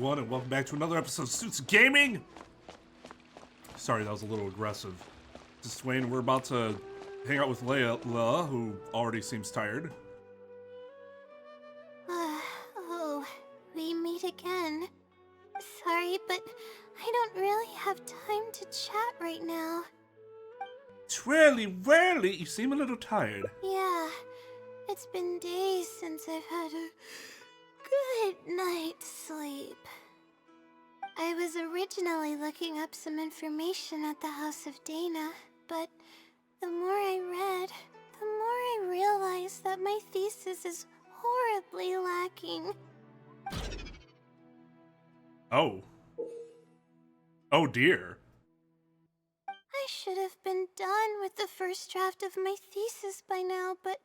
everyone, and welcome back to another episode of Students of Gaming! Sorry, that was a little aggressive. This is Twain. We're about to hang out with Layla, who already seems tired. Oh, we meet again. Sorry, but I don't really have time to chat right now. Twirly-whirly, you seem a little tired. Yeah, it's been days since I've had a good night's sleep. I was originally looking up some information at the House of Dana, but the more I read, the more I realized that my thesis is horribly lacking. Oh. Oh dear. I should have been done with the first draft of my thesis by now, but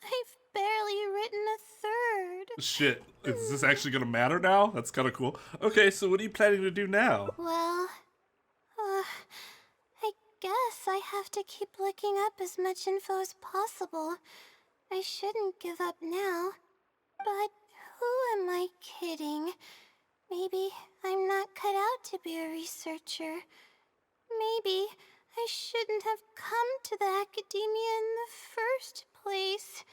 I've barely written a third. Shit, is this actually gonna matter now? That's kinda cool. Okay, so what are you planning to do now? Well, I guess I have to keep looking up as much info as possible. I shouldn't give up now. But who am I kidding? Maybe I'm not cut out to be a researcher. Maybe I shouldn't have come to the academia in the first place.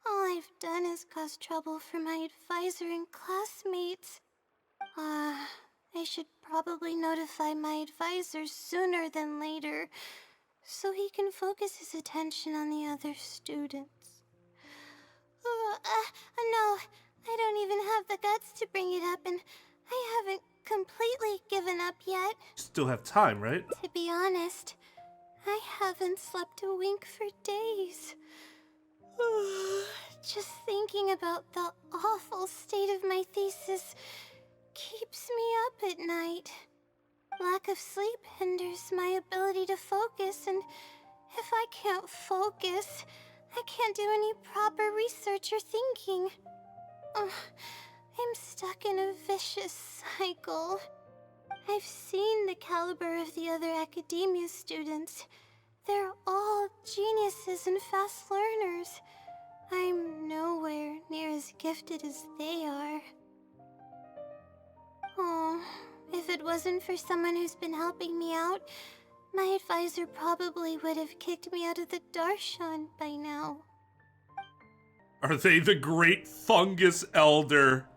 All I've done is cause trouble for my advisor and classmates. I should probably notify my advisor sooner than later, so he can focus his attention on the other students. No, I don't even have the guts to bring it up, and I haven't completely given up yet. Still have time, right? To be honest, I haven't slept a wink for days. Just thinking about the awful state of my thesis keeps me up at night. Lack of sleep hinders my ability to focus, and if I can't focus, I can't do any proper research or thinking. I'm stuck in a vicious cycle. I've seen the caliber of the other academia students. They're all geniuses and fast learners. I'm nowhere near as gifted as they are. Oh, if it wasn't for someone who's been helping me out, my advisor probably would have kicked me out of the Darshan by now. Are they the great fungus elder?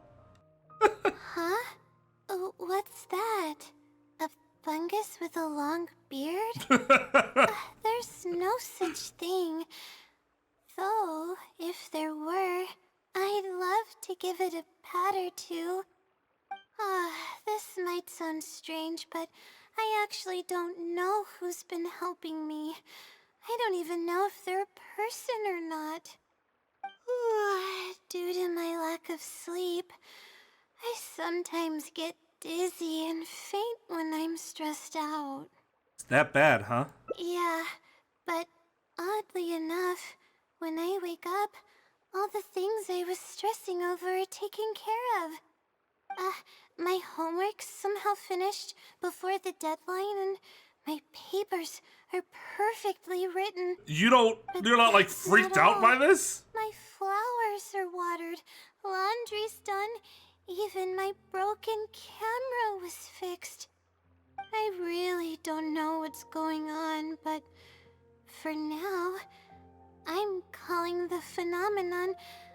Huh? What's that? A fungus with a long beard? There's no such thing. Though, if there were, I'd love to give it a pat or two. This might sound strange, but I actually don't know who's been helping me. I don't even know if they're a person or not. Due to my lack of sleep, I sometimes get dizzy and faint when I'm stressed out. It's that bad, huh? Yeah, but oddly enough, when I wake up, all the things I was stressing over are taken care of. My homework's somehow finished before the deadline, and my papers are perfectly written. You're not like freaked out by this? My flowers are watered, laundry's done, even my broken camera was fixed. I really don't know what's going on, but for now, I'm calling the phenomenon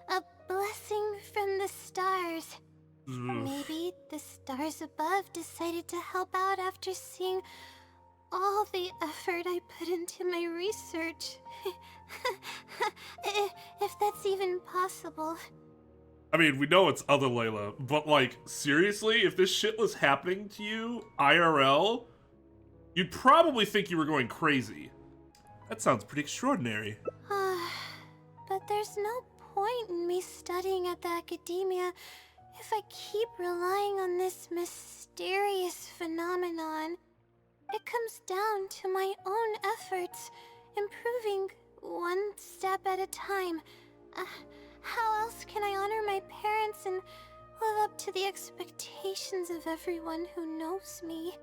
a blessing from the stars. Maybe the stars above decided to help out after seeing all the effort I put into my research. If that's even possible. I mean, we know it's other Layla, but like, seriously, if this shit was happening to you, IRL, you'd probably think you were going crazy. That sounds pretty extraordinary. But there's no point in me studying at the academia if I keep relying on this mysterious phenomenon. It comes down to my own efforts, improving one step at a time. How else can I honor my parents and live up to the expectations of everyone who knows me?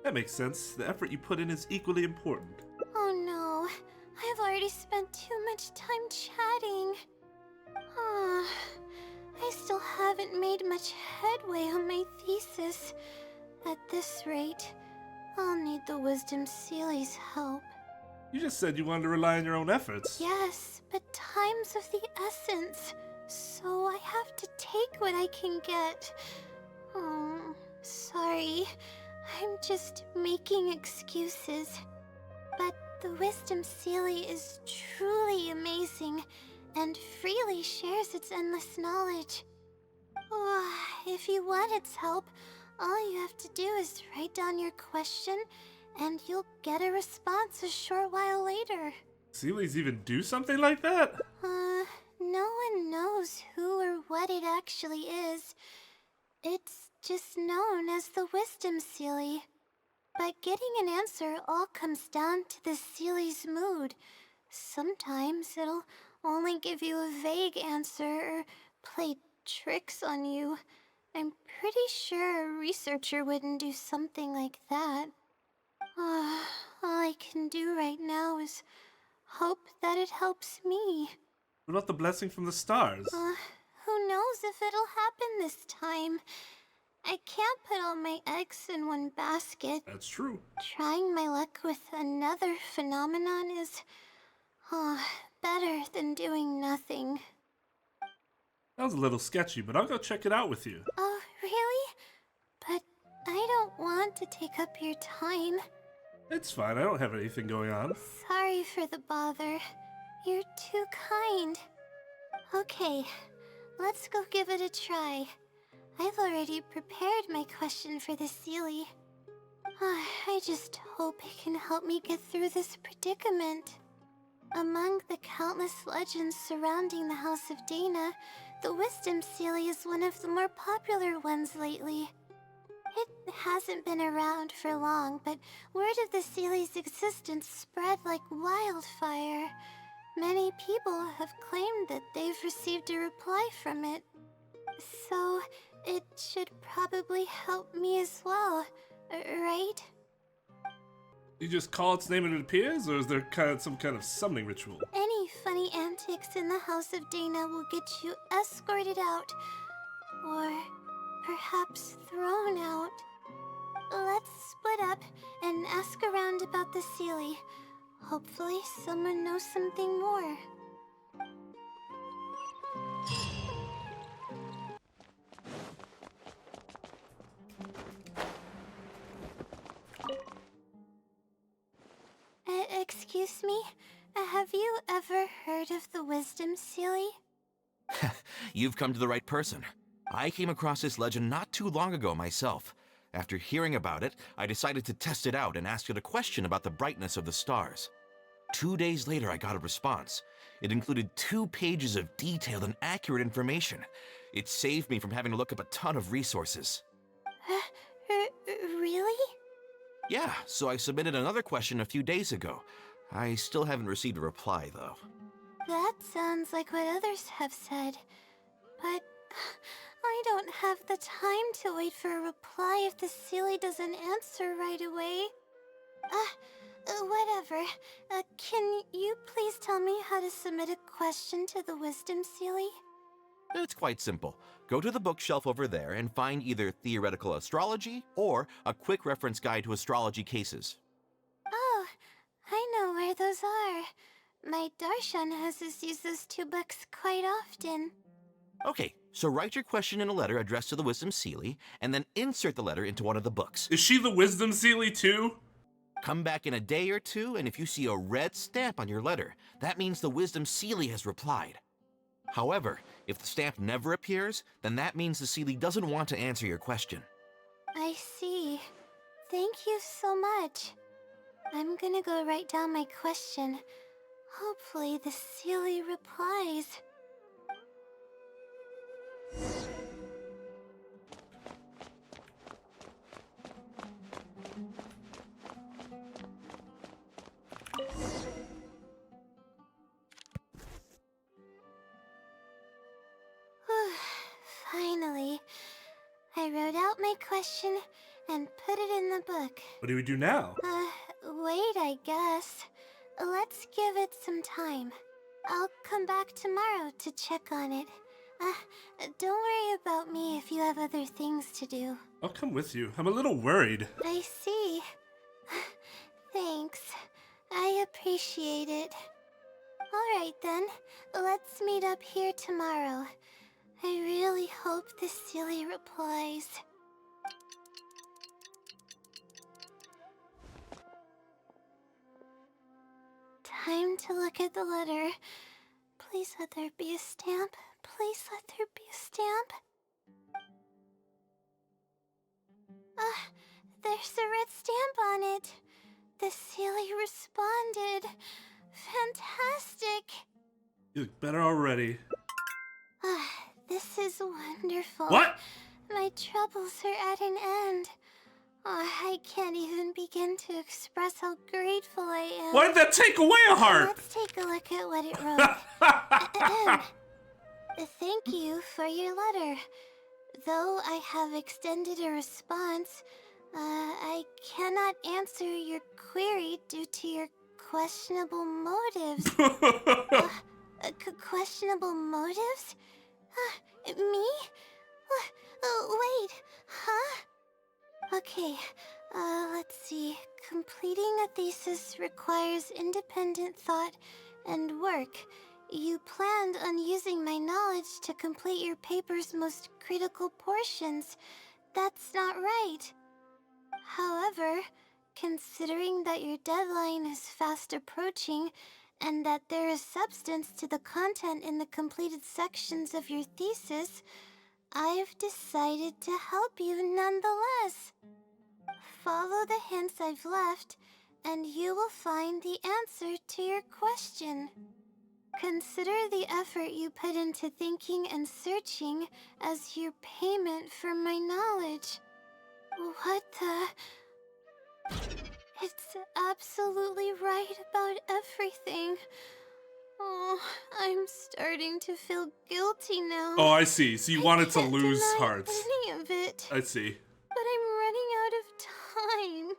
That makes sense. The effort you put in is equally important. Oh no, I've already spent too much time chatting. I still haven't made much headway on my thesis. practice. At this rate, I'll need the Wisdom Sealy's help. You just said you wanted to rely on your own efforts. Yes, but time's of the essence, so I have to take what I can get. Oh, sorry. I'm just making excuses. But the Wisdom Sealy is truly amazing and freely shares its endless knowledge. Oh, if you want its help, all you have to do is write down your question and you'll get a response a short while later. Sealies even do something like that? No one knows who or what it actually is. It's just known as the Wisdom Sealy. But getting an answer all comes down to the Sealy's mood. Sometimes it'll only give you a vague answer or play tricks on you. I'm pretty sure a researcher wouldn't do something like that. All I can do right now is hope that it helps me. What about the blessing from the stars? Who knows if it'll happen this time? I can't put all my eggs in one basket. That's true. Trying my luck with another phenomenon is better than doing nothing. That was a little sketchy, but I'll go check it out with you. Oh, really? But I don't want to take up your time. It's fine, I don't have anything going on. Sorry for the bother. You're too kind. Okay, let's go give it a try. I've already prepared my question for the Sealy. I just hope it can help me get through this predicament. Among the countless legends surrounding the House of Dana, the Wisdom Sealy is one of the more popular ones lately. It hasn't been around for long, but word of the Sealy's existence spread like wildfire. Many people have claimed that they've received a reply from it. So, it should probably help me as well, right? You just call its name and it appears, or is there some kind of summoning ritual? Any funny antics in the House of Dana will get you escorted out, or perhaps thrown out. Let's split up and ask around about the Sealy. Hopefully someone knows something more. Excuse me? Have you ever heard of the Wisdom Sealy? You've come to the right person. I came across this legend not too long ago myself. After hearing about it, I decided to test it out and asked it a question about the brightness of the stars. 2 days later, I got a response. It included 2 pages of detailed and accurate information. It saved me from having to look up a ton of resources. Really? Yeah, so I submitted another question a few days ago. I still haven't received a reply, though. That sounds like what others have said. But I don't have the time to wait for a reply if the Sealy doesn't answer right away. Whatever. Can you please tell me how to submit a question to the Wisdom Sealy? It's quite simple. Go to the bookshelf over there and find either Theoretical Astrology or a quick reference guide to astrology cases. Oh, I know where those are. My Darshan has us use those 2 books quite often. Okay, so write your question in a letter addressed to the Wisdom Sealy, and then insert the letter into one of the books. Is she the Wisdom Sealy too? Come back in a day or 2, and if you see a red stamp on your letter, that means the Wisdom Sealy has replied. However, if the stamp never appears, then that means the Sealy doesn't want to answer your question. I see. Thank you so much. I'm gonna go write down my question. Hopefully the Sealy replies. Finally, I wrote out my question and put it in the book. What do we do now? Wait, I guess. Let's give it some time. I'll come back tomorrow to check on it. Don't worry about me if you have other things to do. I'll come with you. I'm a little worried. I see. Thanks. I appreciate it. Alright then, let's meet up here tomorrow. I really hope the silly replies. Time to look at the letter. Please let there be a stamp. Please let there be a stamp. There's a red stamp on it. The silly responded. Fantastic. You look better already. This is wonderful. What? My troubles are at an end. I can't even begin to express how grateful I am. Why did that take away a heart? Let's take a look at what it wrote. Thank you for your letter. Though I have extended a response, I cannot answer your query due to your questionable motives. Questionable motives? Me? Wait, huh? Okay, let's see. Completing a thesis requires independent thought and work. You planned on using my knowledge to complete your paper's most critical portions. That's not right. However, considering that your deadline is fast approaching, and that there is substance to the content in the completed sections of your thesis, I've decided to help you nonetheless. Follow the hints I've left, and you will find the answer to your question. Consider the effort you put into thinking and searching as your payment for my knowledge. What the... It's absolutely right about everything. Oh, I'm starting to feel guilty now. Oh, I see. So you wanted to lose deny hearts. any of it. I see. But I'm running out of time.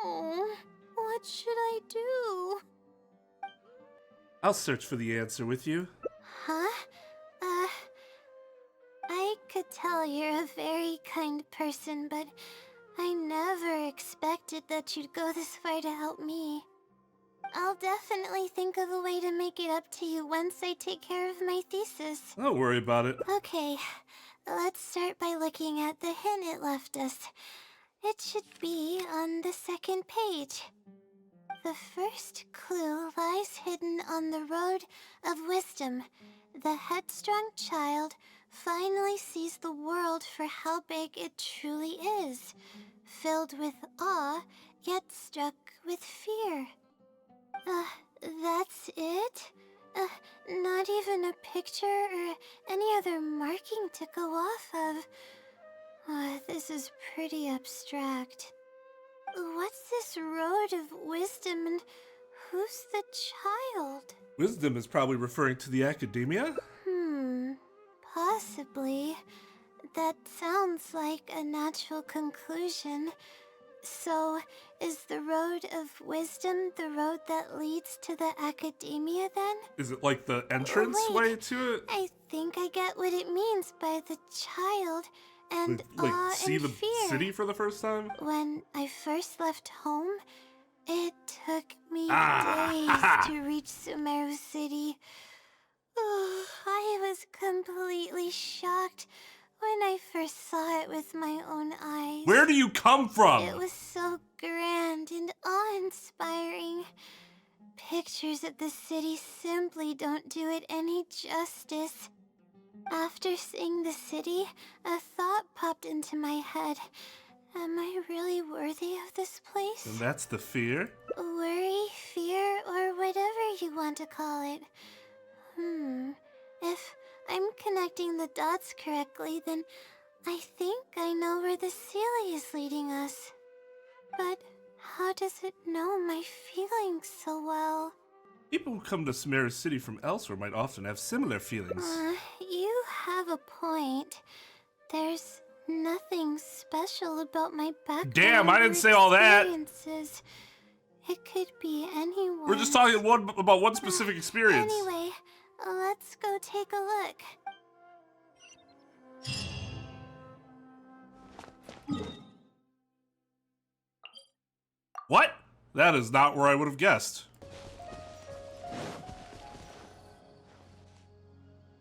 Oh, what should I do? I'll search for the answer with you. Huh? I could tell you're a very kind person, but I never expected that you'd go this far to help me. I'll definitely think of a way to make it up to you once I take care of my thesis. Don't worry about it. Okay, let's start by looking at the hint it left us. It should be on the second page. The first clue lies hidden on the road of wisdom. The headstrong child finally sees the world for how big it truly is, filled with awe, yet struck with fear. That's it? Not even a picture or any other marking to go off of. This is pretty abstract. What's this road of wisdom and who's the child? Wisdom is probably referring to the academia? Possibly. That sounds like a natural conclusion. So, is the road of wisdom the road that leads to the academia then? Is it like the entrance way to it? I think I get what it means by the child and awe see and the fear. city for the first time? When I first left home, it took me days to reach Sumeru City. I was completely shocked when I first saw it with my own eyes. Where do you come from? It was so grand and awe-inspiring. Pictures of the city simply don't do it any justice. After seeing the city, a thought popped into my head. Am I really worthy of this place? And that's the fear? Worry, fear, or whatever you want to call it. If I'm connecting the dots correctly, then I think I know where the Sealy is leading us. But how does it know my feelings so well? People who come to Sumeru City from elsewhere might often have similar feelings. You have a point. There's nothing special about my background. Damn, I didn't or say all that. experiences. It could be anyone. We're just talking about one specific experience. Anyway, let's go take a look. What? That is not where I would have guessed.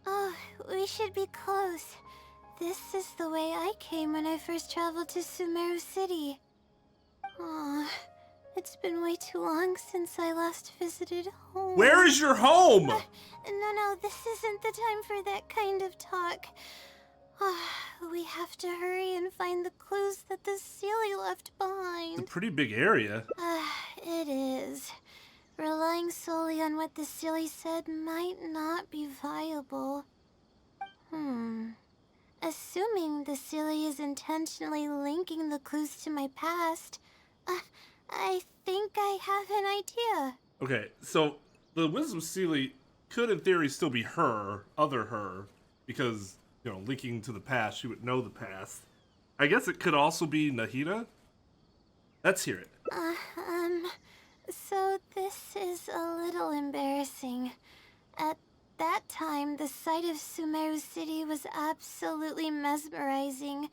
Oh, we should be close. This is the way I came when I first traveled to Sumeru City. Aw, it's been way too long since I last visited home. Where is your home? No, this isn't the time for that kind of talk. We have to hurry and find the clues that the Sealy left behind. It's a pretty big area. It is. Relying solely on what the Sealy said might not be viable. Assuming the Sealy is intentionally linking the clues to my past, I think I have an idea. Okay, so the Wisdom Sealy could in theory still be her, other her, because, you know, linking to the past, she would know the past. I guess it could also be Nahida? Let's hear it. So this is a little embarrassing. At that time, the sight of Sumeru City was absolutely mesmerizing.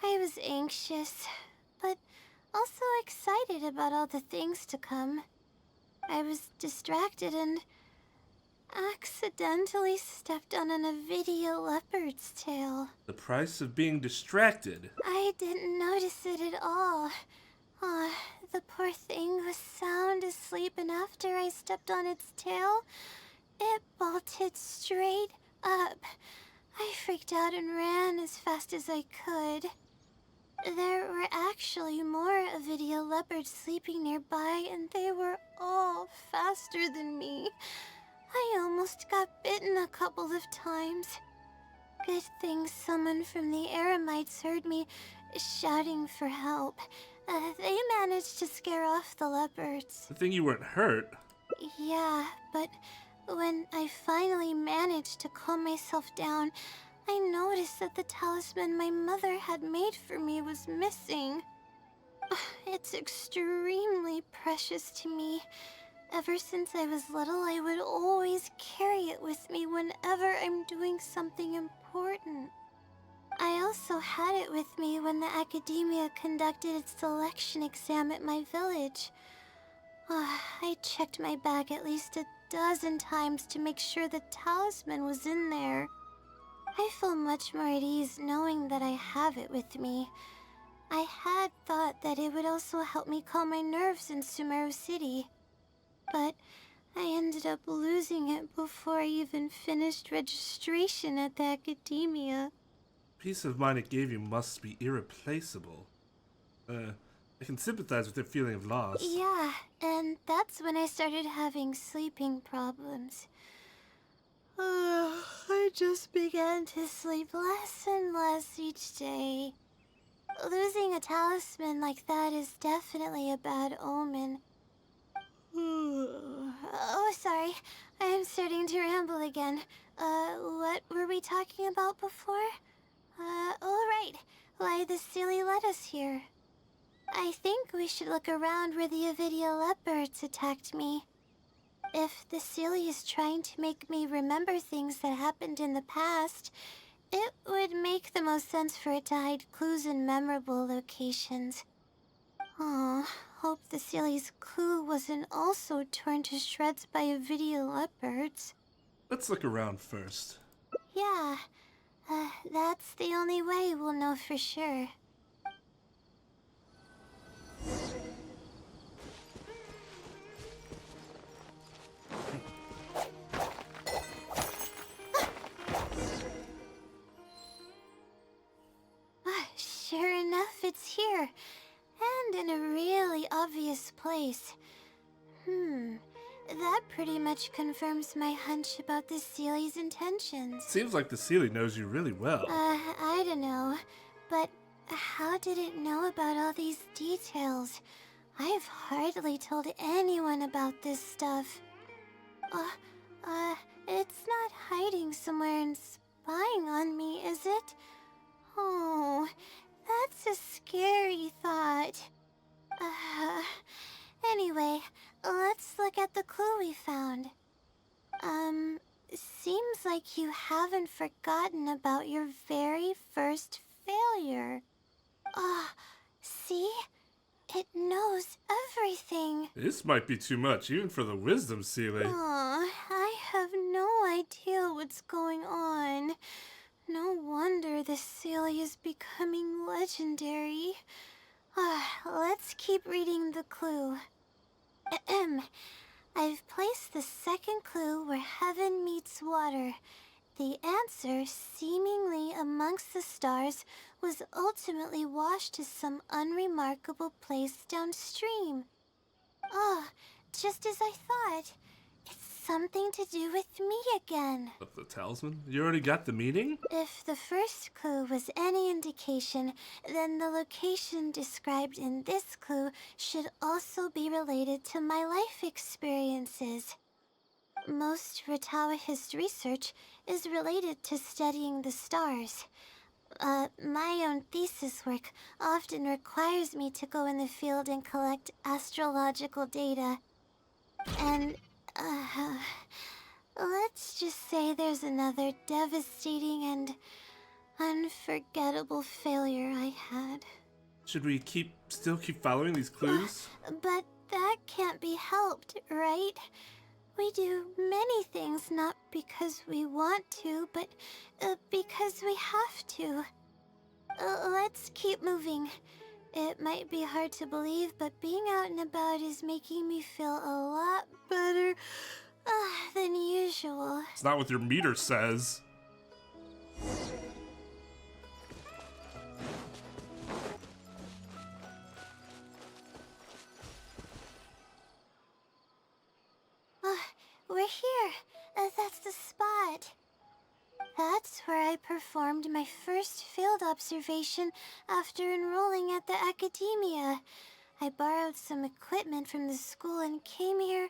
I was anxious, but also excited about all the things to come. I was distracted and accidentally stepped on an Avidia leopard's tail. The price of being distracted. I didn't notice it at all. The poor thing was sound asleep, and after I stepped on its tail, it bolted straight up. I freaked out and ran as fast as I could. There were actually more Avidia leopards sleeping nearby, and they were all faster than me. I almost got bitten a couple of times. Good thing someone from the Eremites heard me shouting for help. They managed to scare off the leopards. The thing you weren't hurt. Yeah, but when I finally managed to calm myself down, I noticed that the talisman my mother had made for me was missing. It's extremely precious to me. Ever since I was little, I would always carry it with me whenever I'm doing something important. I also had it with me when the academia conducted its selection exam at my village. I checked my bag at least a dozen times to make sure the talisman was in there. I feel much more at ease knowing that I have it with me. I had thought that it would also help me calm my nerves in Sumeru City, but I ended up losing it before I even finished registration at the academia. Peace of mind it gave you must be irreplaceable. I can sympathize with your feeling of loss. Yeah, and that's when I started having sleeping problems. I just began to sleep less and less each day. Losing a talisman like that is definitely a bad omen. Oh, sorry. I'm starting to ramble again. What were we talking about before? Right. Why the Sealy led us here. I think we should look around where the Avidia leopards attacked me. If the Sealy is trying to make me remember things that happened in the past, it would make the most sense for it to hide clues in memorable locations. Hope the Sealy's clue wasn't also torn to shreds by Avidia leopards. Let's look around first. Yeah, that's the only way we'll know for sure. Sure enough, it's here. And in a really obvious place. That pretty much confirms my hunch about the Sealy's intentions. Seems like the Sealy knows you really well. I don't know. But how did it know about all these details? I've hardly told anyone about this stuff. It's not hiding somewhere and spying on me, is it? Oh, that's a scary thought. Anyway, let's look at the clue we found. Seems like like you haven't forgotten about your very first failure. Ah, see? It knows everything. This might be too much, even for the wisdom Sealy. Aw, I have no idea what's going on. No wonder this Sealy is becoming legendary. Let's keep reading the clue. Ahem. I've placed the second clue where heaven meets water. The answer, seemingly amongst the stars, was ultimately washed to some unremarkable place downstream. Oh, just as I thought. It's something to do with me again. Of the talisman? You already got the meaning? If the first clue was any indication, then the location described in this clue should also be related to my life experiences. Most Ratawahist research is related to studying the stars. My own thesis work often requires me to go in the field and collect astrological data. And, let's just say there's another devastating and unforgettable failure I had. Should we still keep following these clues? But that can't be helped, right? We do many things not because we want to, but because we have to. Let's keep moving. It might be hard to believe, but being out and about is making me feel a lot better than usual. It's not what your meter says. We're here. That's the spot. That's where I performed my first field observation after enrolling at the academia. I borrowed some equipment from the school and came here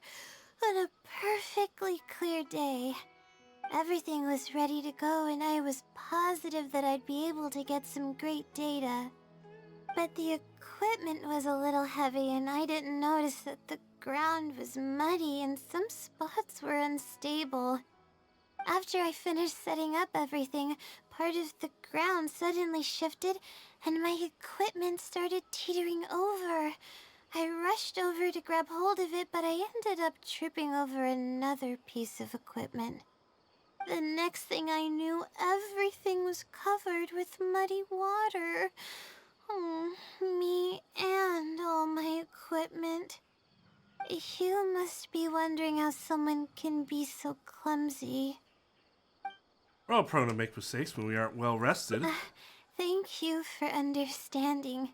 on a perfectly clear day. Everything was ready to go and I was positive that I'd be able to get some great data. But the equipment was a little heavy and I didn't notice that the ground was muddy and some spots were unstable. After I finished setting up everything, part of the ground suddenly shifted and my equipment started teetering over. I rushed over to grab hold of it, but I ended up tripping over another piece of equipment. The next thing I knew, everything was covered with muddy water. Oh, me and all my equipment. You must be wondering how someone can be so clumsy. We're all prone to make mistakes when we aren't well rested. Thank you for understanding.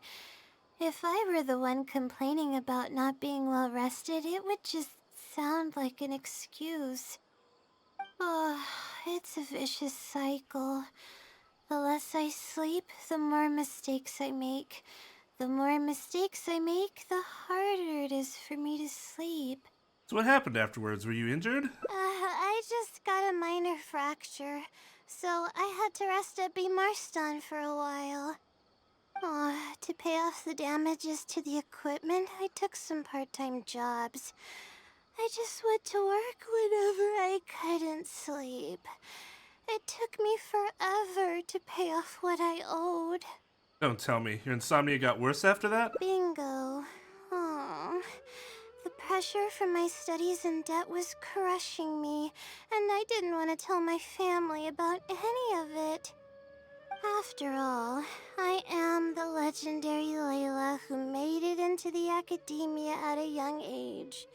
If I were the one complaining about not being well rested, it would just sound like an excuse. Oh, it's a vicious cycle. The less I sleep, the more mistakes I make. The more mistakes I make, the harder it is for me to sleep. So what happened afterwards? Were you injured? I just got a minor fracture, so I had to rest at B. Marston for a while. To pay off the damages to the equipment, I took some part-time jobs. I just went to work whenever I couldn't sleep. It took me forever to pay off what I owed. Don't tell me. Your insomnia got worse after that? Bingo. The pressure from my studies and debt was crushing me, and I didn't want to tell my family about any of it. After all, I am the legendary Layla who made it into the academia at a young age.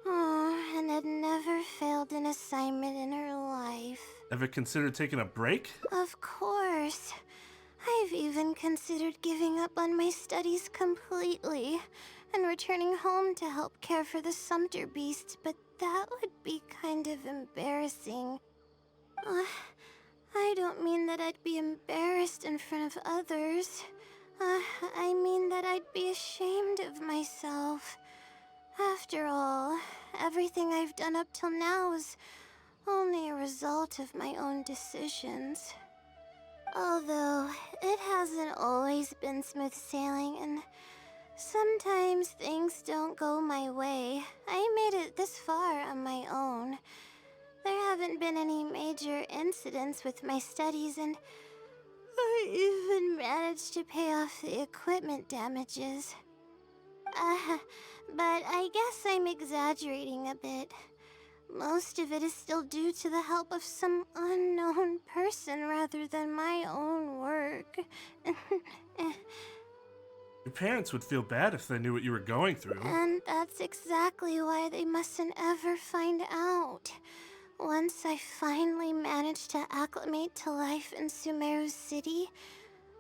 And had never failed an assignment in her life. Ever considered taking a break? Of course. I've even considered giving up on my studies completely and returning home to help care for the Sumter beast, but that would be kind of embarrassing. I don't mean that I'd be embarrassed in front of others. I mean that I'd be ashamed of myself. After all, everything I've done up till now is only a result of my own decisions. Although, it hasn't always been smooth sailing, and sometimes things don't go my way. I made it this far on my own. there haven't been any major incidents with my studies, and I even managed to pay off the equipment damages. But I guess I'm exaggerating a bit. Most of it is still due to the help of some unknown person rather than my own work. Your parents would feel bad if they knew what you were going through. And that's exactly why they mustn't ever find out. Once I finally manage to acclimate to life in Sumeru City,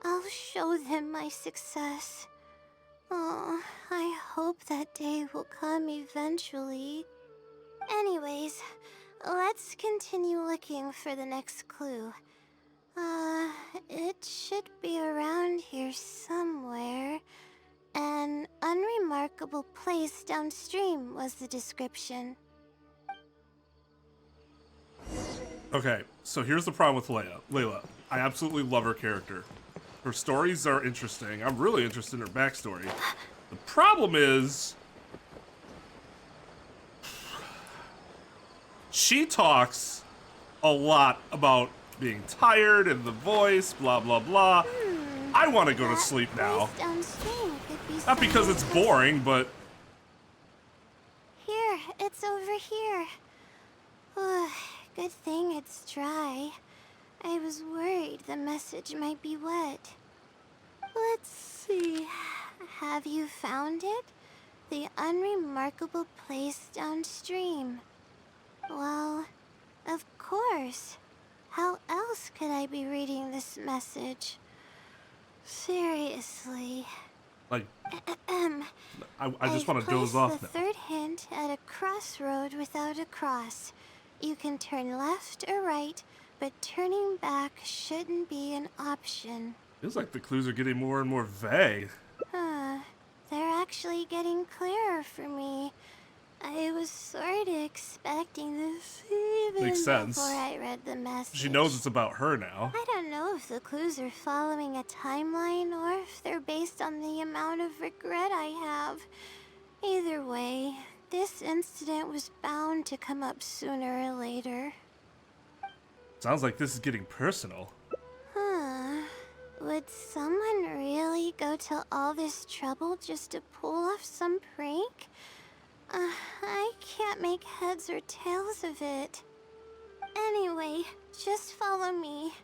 I'll show them my success. Oh, I hope that day will come eventually. Anyways, let's continue looking for the next clue. It should be around here somewhere. An unremarkable place downstream was the description. Okay, so here's the problem with Layla. I absolutely love her character. Her stories are interesting. I'm really interested in her backstory. The problem is, she talks a lot about being tired and the voice, blah, blah, blah. I want to go to sleep now. Not because it's boring, but... Here, it's over here. Good thing it's dry. I was worried the message might be wet. Let's see. Have you found it? The unremarkable place downstream. Well, of course. How else could I be reading this message? Seriously. Like, I just want to doze off now. The third hint at a crossroad without a cross. You can turn left or right, but turning back shouldn't be an option. Feels like the clues are getting more and more vague. They're actually getting clearer for me. I was sort of expecting this even Makes sense. before I read the message. She knows it's about her now. I don't know if the clues are following a timeline or if they're based on the amount of regret I have. Either way, this incident was bound to come up sooner or later. Sounds like this is getting personal. Would someone really go to all this trouble just to pull off some prank? I can't make heads or tails of it. Anyway, just follow me.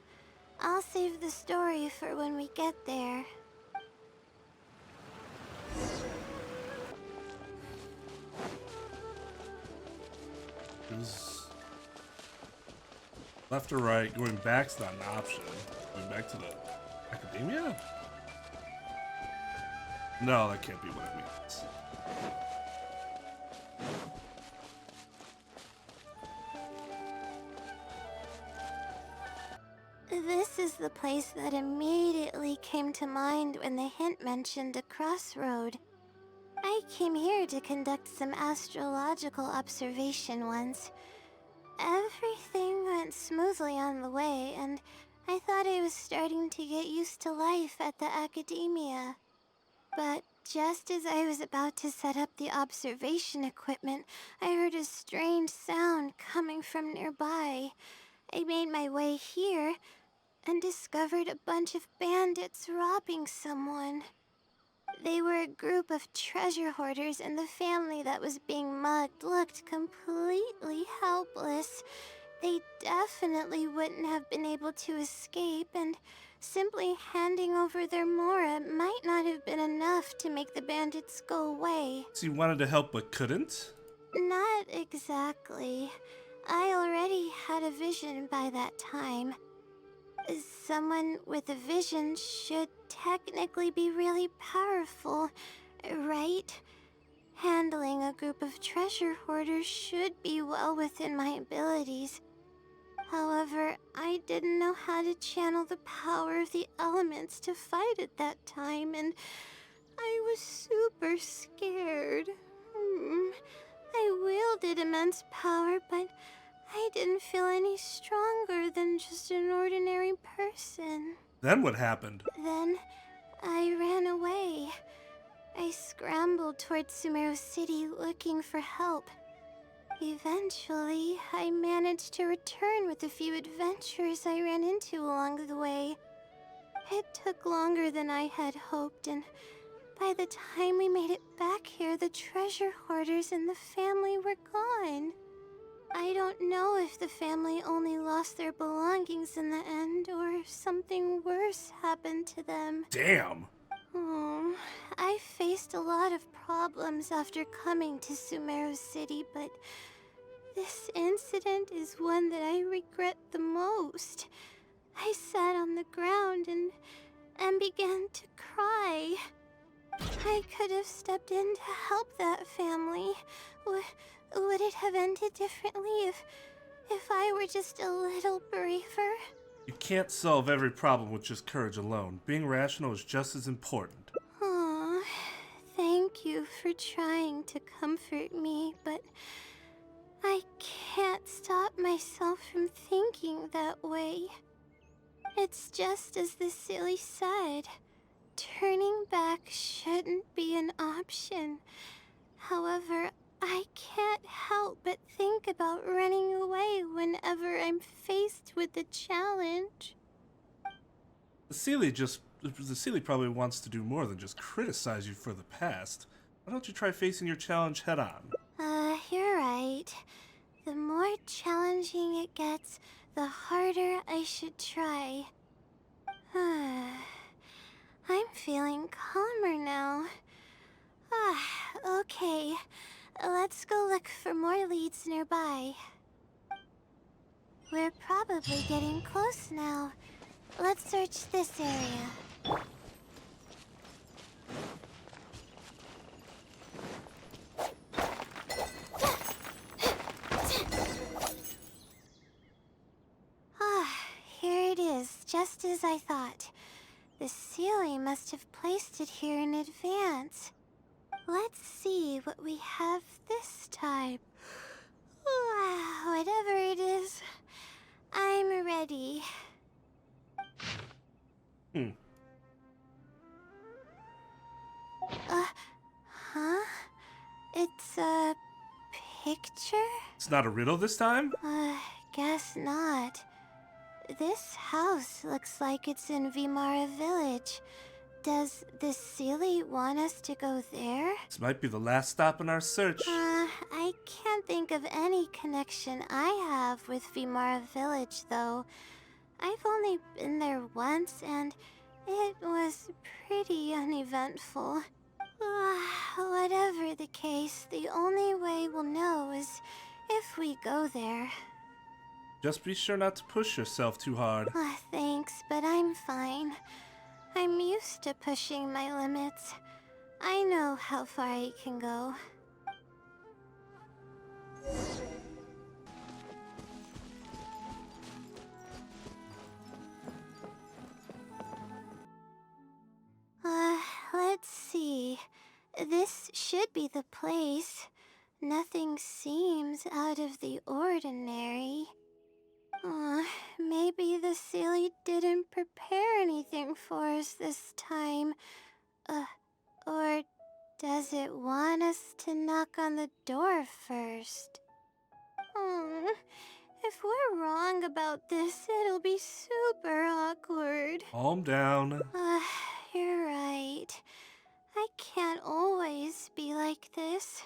I'll save the story for when we get there. Is left or right? Going back's not an option. Going back to the academia? No, that can't be what it means. This is the place that immediately came to mind when the hint mentioned a crossroad. I came here to conduct some astrological observation once. Everything went smoothly on the way, and I thought I was starting to get used to life at the academia. But just as I was about to set up the observation equipment, I heard a strange sound coming from nearby. I made my way here and discovered a bunch of bandits robbing someone. They were a group of treasure hoarders, and the family that was being mugged looked completely helpless. They definitely wouldn't have been able to escape, and simply handing over their Mora might not have been enough to make the bandits go away. So you wanted to help but couldn't? Not exactly. I already had a vision by that time. Someone with a vision should technically be really powerful, right? Handling a group of treasure hoarders should be well within my abilities. However, I didn't know how to channel the power of the elements to fight at that time, and I was super scared. I wielded immense power, but I didn't feel any stronger than just an ordinary person. Then what happened? Then I ran away. I scrambled towards Sumeru City looking for help. Eventually, I managed to return with a few adventures I ran into along the way. It took longer than I had hoped, and by the time we made it back here, the treasure hoarders and the family were gone. I don't know if the family only lost their belongings in the end, or if something worse happened to them. Damn. Oh, I faced a lot of problems after coming to Sumeru City, but this incident is one that I regret the most. I sat on the ground and began to cry. I could have stepped in to help that family. Would it have ended differently if I were just a little braver? You can't solve every problem with just courage alone. Being rational is just as important. Aw, thank you for trying to comfort me, but I can't stop myself from thinking that way. It's just as the silly said. Turning back shouldn't be an option. However, I can't help but think about running away whenever I'm faced with a challenge. The Sealy probably wants to do more than just criticize you for the past. Why don't you try facing your challenge head on? You're right. The more challenging it gets, the harder I should try. I'm feeling calmer now. Okay. Let's go look for more leads nearby. We're probably getting close now. Let's search this area. Here it is, just as I thought. The Sealy must have placed it here in advance. Let's see what we have this time. Whatever it is, I'm ready. Huh? It's a picture? It's not a riddle this time? Guess not. This house looks like it's in Vimara Village. Does the Sealy want us to go there? This might be the last stop in our search. I can't think of any connection I have with Vimara Village, though. I've only been there once, and it was pretty uneventful. Whatever the case, the only way we'll know is if we go there. Just be sure not to push yourself too hard. Thanks, but I'm fine. I'm used to pushing my limits. I know how far I can go. Let's see. This should be the place. Nothing seems out of the ordinary. Maybe the Sealy didn't prepare anything for us this time. Or does it want us to knock on the door first? If we're wrong about this, it'll be super awkward. Calm down. You're right. I can't always be like this.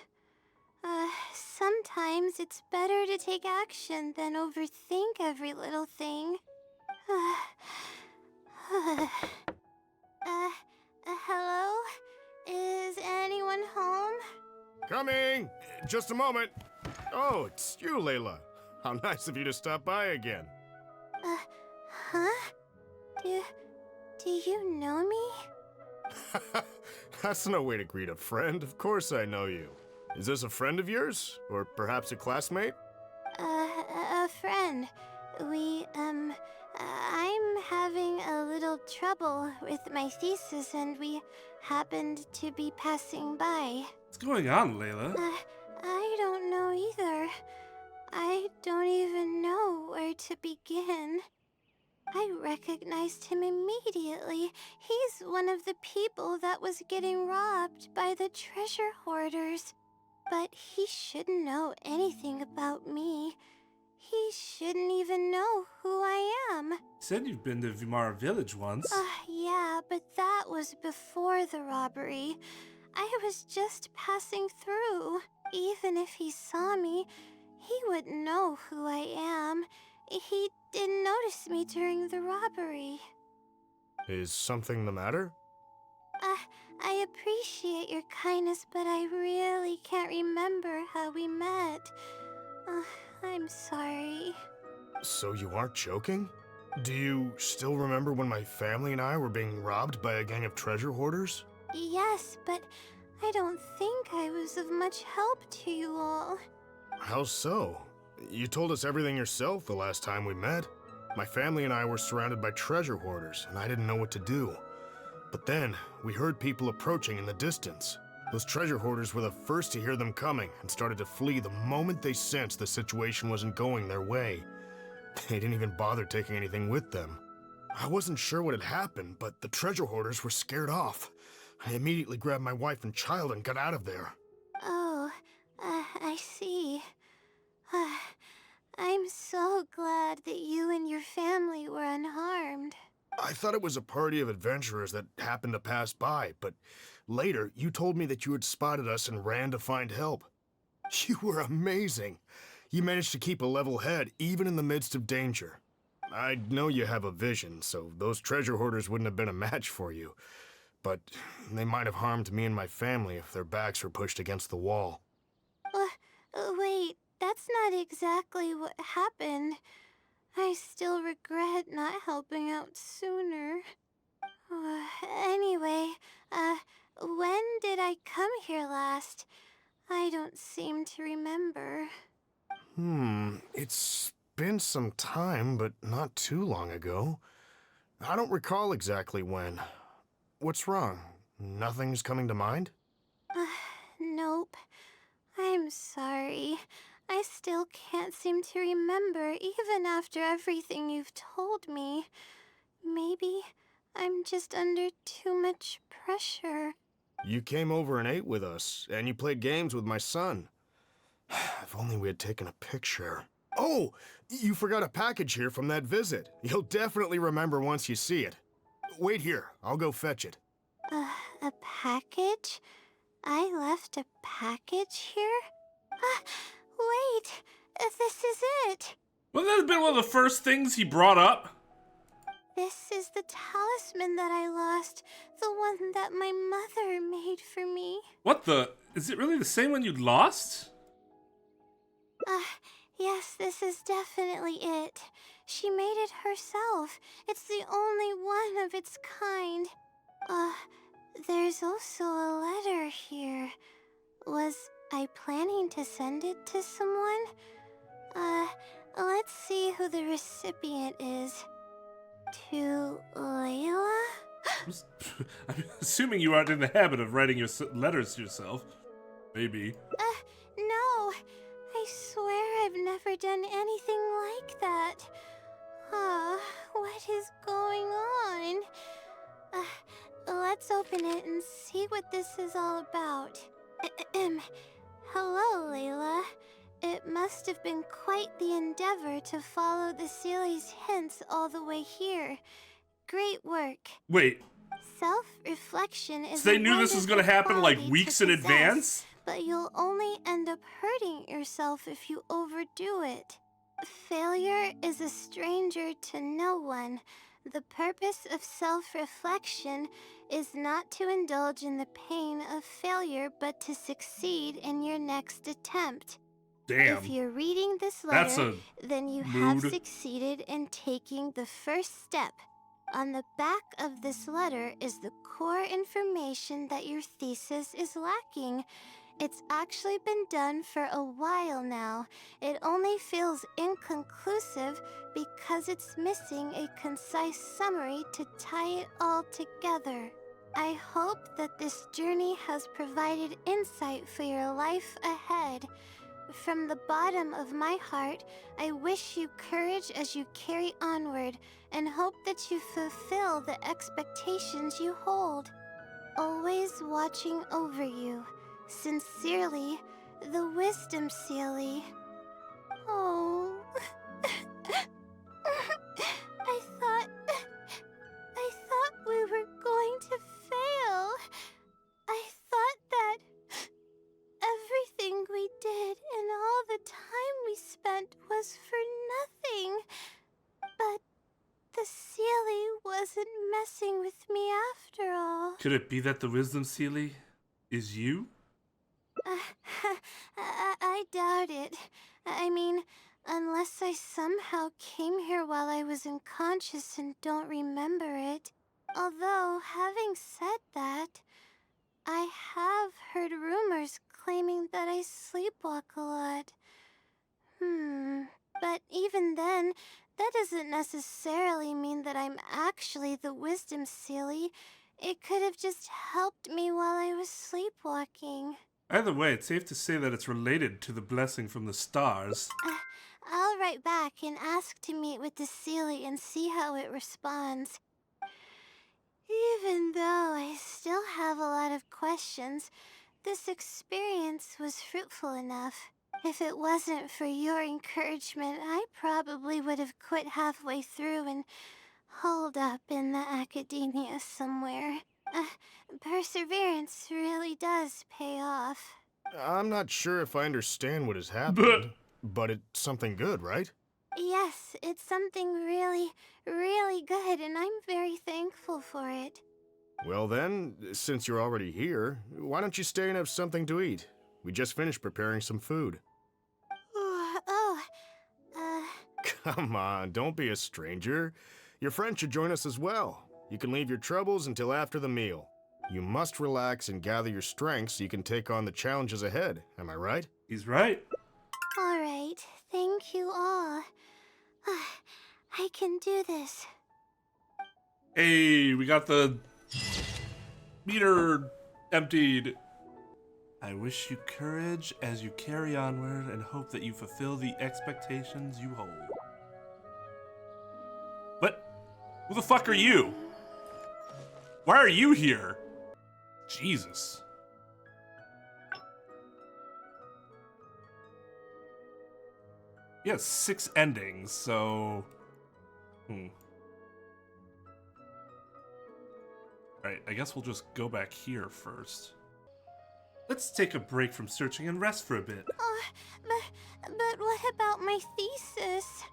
Sometimes it's better to take action than overthink every little thing. Hello? Is anyone home? Coming! Just a moment. Oh, it's you, Layla. How nice of you to stop by again. Huh? Do you know me? That's no way to greet a friend. Of course I know you. Is this a friend of yours? Or perhaps a classmate? A friend. I'm having a little trouble with my thesis, and we happened to be passing by. What's going on, Layla? I don't know either. I don't even know where to begin. I recognized him immediately. He's one of the people that was getting robbed by the treasure hoarders. But he shouldn't know anything about me. He shouldn't even know who I am. You said you've been to Vimara Village once. Yeah, but that was before the robbery. I was just passing through. Even if he saw me, he wouldn't know who I am. He didn't notice me during the robbery. Is something the matter? I appreciate your kindness, but I really can't remember how we met. I'm sorry. So you aren't joking? Do you still remember when my family and I were being robbed by a gang of treasure hoarders? Yes, but I don't think I was of much help to you all. How so? You told us everything yourself the last time we met. My family and I were surrounded by treasure hoarders, and I didn't know what to do. But then, we heard people approaching in the distance. Those treasure hoarders were the first to hear them coming and started to flee the moment they sensed the situation wasn't going their way. They didn't even bother taking anything with them. I wasn't sure what had happened, but the treasure hoarders were scared off. I immediately grabbed my wife and child and got out of there. Oh, I see. I'm so glad that you and your family were unharmed. I thought it was a party of adventurers that happened to pass by, but later you told me that you had spotted us and ran to find help. You were amazing. You managed to keep a level head even in the midst of danger. I know you have a vision, so those treasure hoarders wouldn't have been a match for you. But they might have harmed me and my family if their backs were pushed against the wall. Wait, that's not exactly what happened. I still regret not helping out sooner. Anyway, when did I come here last? I don't seem to remember. It's been some time, but not too long ago. I don't recall exactly when. What's wrong? Nothing's coming to mind? Nope. I'm sorry. I still can't seem to remember, even after everything you've told me. Maybe I'm just under too much pressure. You came over and ate with us, and you played games with my son. If only we had taken a picture. Oh, you forgot a package here from that visit. You'll definitely remember once you see it. Wait here, I'll go fetch it. A package? I left a package here? Wait, this is it. Wouldn't that have been one of the first things he brought up? This is the talisman that I lost, the one that my mother made for me. What the? Is it really the same one you'd lost? Yes, this is definitely it. She made it herself. It's the only one of its kind. There's also a letter here. Was I planning to send it to someone? Let's see who the recipient is. To Layla? I'm assuming you aren't in the habit of writing your letters yourself. Maybe. No. I swear I've never done anything like that. What is going on? Let's open it and see what this is all about. Hello, Layla. It must have been quite the endeavor to follow the Sealy's hints all the way here. Great work. Wait. Self-reflection is So they knew this was going to happen like weeks in advance? But you'll only end up hurting yourself if you overdo it. Failure is a stranger to no one. The purpose of self-reflection is not to indulge in the pain of failure, but to succeed in your next attempt. Damn. If you're reading this letter, then you have mood. succeeded in taking the first step. On the back of this letter is the core information that your thesis is lacking. It's actually been done for a while now. It only feels inconclusive because it's missing a concise summary to tie it all together. I hope that this journey has provided insight for your life ahead. From the bottom of my heart, I wish you courage as you carry onward and hope that you fulfill the expectations you hold. Always watching over you. Sincerely, the wisdom sealy. Oh. I thought we were going to fail. I thought that everything we did and all the time we spent was for nothing. But the Sealy wasn't messing with me after all. Could it be that the wisdom Sealy is you? I doubt it. I mean, unless I somehow came here while I was unconscious and don't remember it. Although, having said that, I have heard rumors claiming that I sleepwalk a lot. But even then, that doesn't necessarily mean that I'm actually the wisdom Sealy. It could have just helped me while I was sleepwalking. Either way, it's safe to say that it's related to the blessing from the stars. I'll write back and ask to meet with the Sealy and see how it responds. Even though I still have a lot of questions, this experience was fruitful enough. If it wasn't for your encouragement, I probably would have quit halfway through and holed up in the academia somewhere. Perseverance really does pay off. I'm not sure if I understand what has happened, but it's something good, right? Yes, it's something really, really good, and I'm very thankful for it. Well then, since you're already here, why don't you stay and have something to eat? We just finished preparing some food. Come on, don't be a stranger. Your friend should join us as well. You can leave your troubles until after the meal. You must relax and gather your strength so you can take on the challenges ahead, am I right? He's right. All right, thank you all. I can do this. Hey, we got the meter emptied. I wish you courage as you carry onward and hope that you fulfill the expectations you hold. But who the fuck are you? Why are you here? Jesus. He has 6 endings, so... Alright, I guess we'll just go back here first. Let's take a break from searching and rest for a bit. But what about my thesis?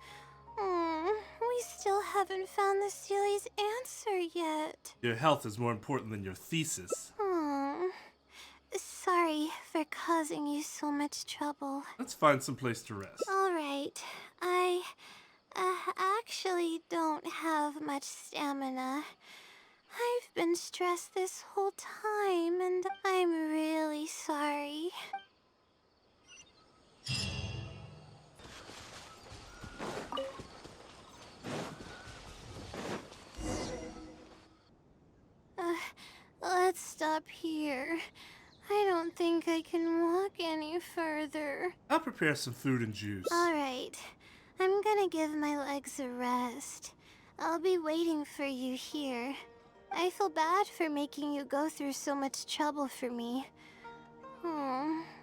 We still haven't found the Sealy's answer yet. Your health is more important than your thesis. Sorry for causing you so much trouble. Let's find some place to rest. All right. I actually don't have much stamina. I've been stressed this whole time, and I'm really sorry. Let's stop here. I don't think I can walk any further. I'll prepare some food and juice. All right. I'm gonna give my legs a rest. I'll be waiting for you here. I feel bad for making you go through so much trouble for me.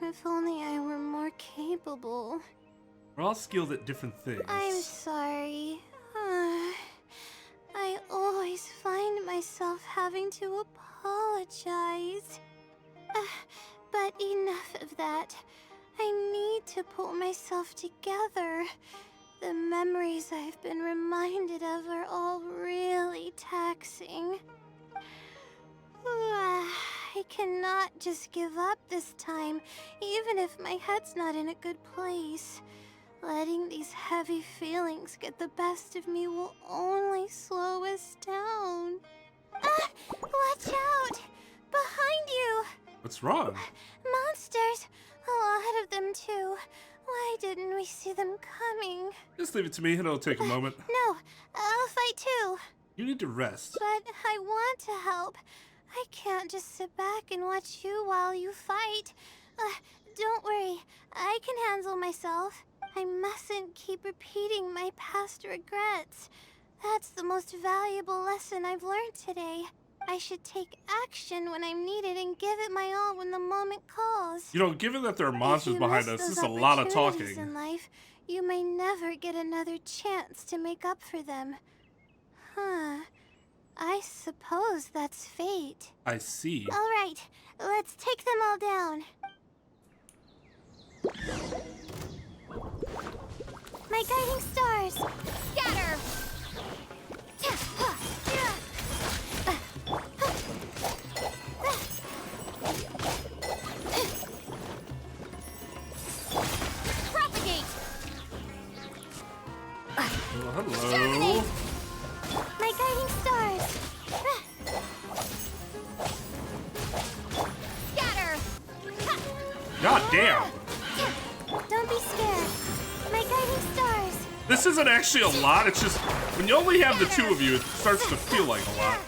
If only I were more capable. We're all skilled at different things. I'm sorry. I always find myself having to apologize. But enough of that. I need to pull myself together. The memories I've been reminded of are all really taxing. I cannot just give up this time, even if my head's not in a good place. Letting these heavy feelings get the best of me will only slow us down. Watch out! Behind you! What's wrong? Monsters! A lot of them, too. Why didn't we see them coming? Just leave it to me, it'll take a moment. No, I'll fight too. You need to rest. But I want to help. I can't just sit back and watch you while you fight. Don't worry, I can handle myself. I mustn't keep repeating my past regrets. That's the most valuable lesson I've learned today. I should take action when I'm needed and give it my all when the moment calls. You know, given that there are monsters behind us, this is a lot of talking. In life, you may never get another chance to make up for them. Huh. I suppose that's fate. I see. All right, let's take them all down. My guiding stars, scatter! Propagate! Oh, hello. Germinate! My guiding stars! Scatter! God damn. Don't be scared. My guiding stars. This isn't actually a lot, it's just when you only have the two of you, it starts to feel like a lot.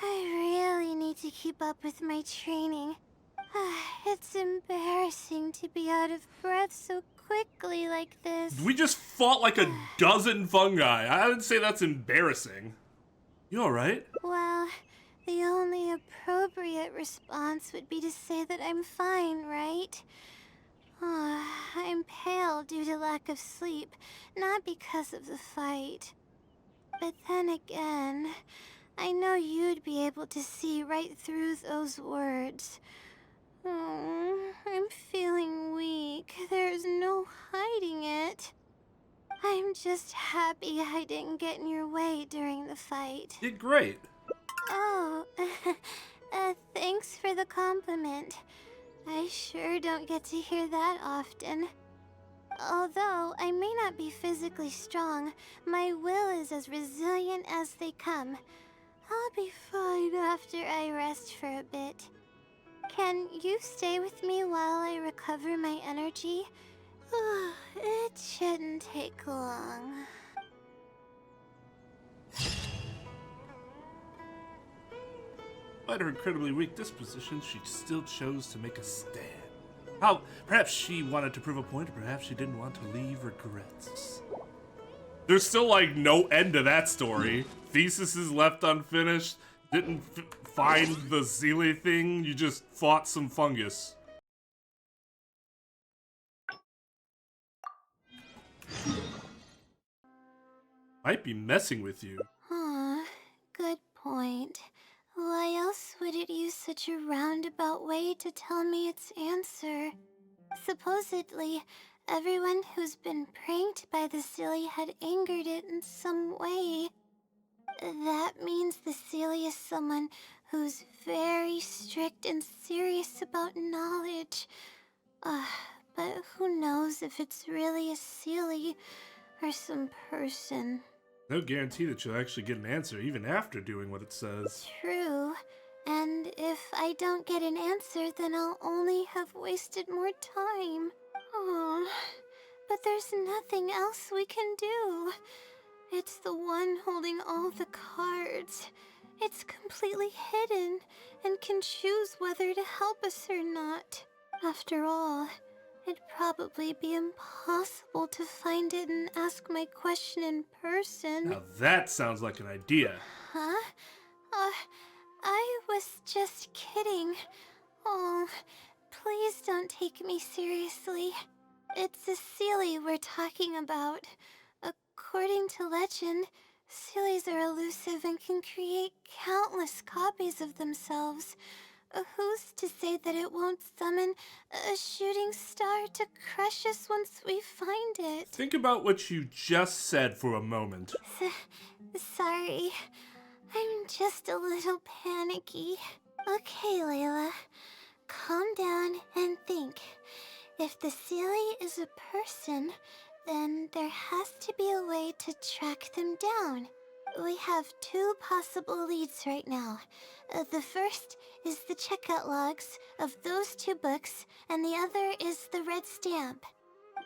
I really need to keep up with my training. It's embarrassing to be out of breath so quickly like this. We just fought like a dozen fungi. I would say that's embarrassing. You alright? Well, the only appropriate response would be to say that I'm fine, right? I'm pale due to lack of sleep, not because of the fight. But then again, I know you'd be able to see right through those words. I'm feeling weak. There's no hiding it. I'm just happy I didn't get in your way during the fight. Did great. Oh, thanks for the compliment. I sure don't get to hear that often. Although I may not be physically strong, my will is as resilient as they come. I'll be fine after I rest for a bit. Can you stay with me while I recover my energy? It shouldn't take long. Despite her incredibly weak disposition, she still chose to make a stand. Perhaps she wanted to prove a point, or perhaps she didn't want to leave regrets. There's still, like, no end to that story. Thesis is left unfinished. Didn't find the Sealy thing. You just fought some fungus. Might be messing with you. Good point. Why else would it use such a roundabout way to tell me its answer? Supposedly, everyone who's been pranked by the Sealy had angered it in some way. That means the Sealy is someone who's very strict and serious about knowledge. But who knows if it's really a Sealy or some person. No guarantee that you'll actually get an answer even after doing what it says. True. And if I don't get an answer, then I'll only have wasted more time. But there's nothing else we can do. It's the one holding all the cards. It's completely hidden and can choose whether to help us or not. After all, it'd probably be impossible to find it and ask my question in person. Now that sounds like an idea. Huh? I was just kidding. Oh, please don't take me seriously. It's a Sealy we're talking about. According to legend, Sealies are elusive and can create countless copies of themselves. Who's to say that it won't summon a shooting star to crush us once we find it? Think about what you just said for a moment. Sorry. I'm just a little panicky. Okay, Layla. Calm down and think. If the Sealy is a person, then there has to be a way to track them down. We have two possible leads right now. The first is the checkout logs of those two books, and the other is the red stamp.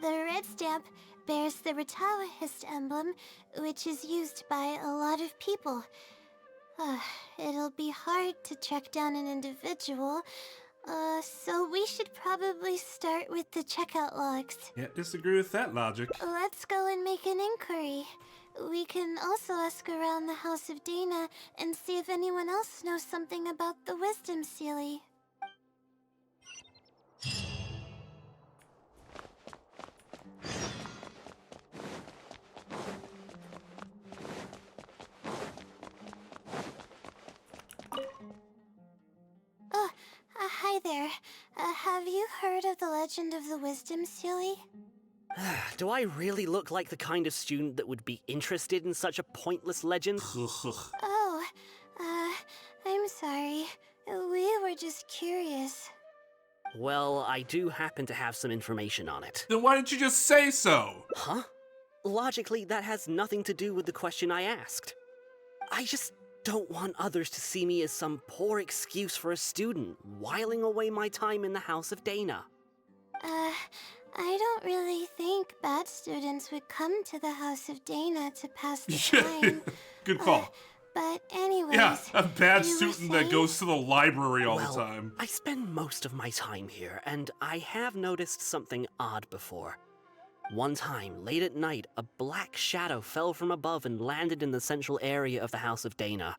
The red stamp bears the Retawahist emblem, which is used by a lot of people. It'll be hard to track down an individual. So we should probably start with the checkout logs. Can't disagree with that logic. Let's go and make an inquiry. We can also ask around the House of Dana and see if anyone else knows something about the Wisdom Sealy. Hi there. Have you heard of the legend of the Wisdom Sealy? Do I really look like the kind of student that would be interested in such a pointless legend? Oh, I'm sorry. We were just curious. Well, I do happen to have some information on it. Then why didn't you just say so? Huh? Logically, that has nothing to do with the question I asked. I just don't want others to see me as some poor excuse for a student whiling away my time in the House of Dana. I don't really think bad students would come to the House of Dana to pass the time. Good call. But anyways... Yeah, a bad you were student that saying? goes to the library all Well, the time. I spend most of my time here, and I have noticed something odd before. One time, late at night, a black shadow fell from above and landed in the central area of the House of Dana.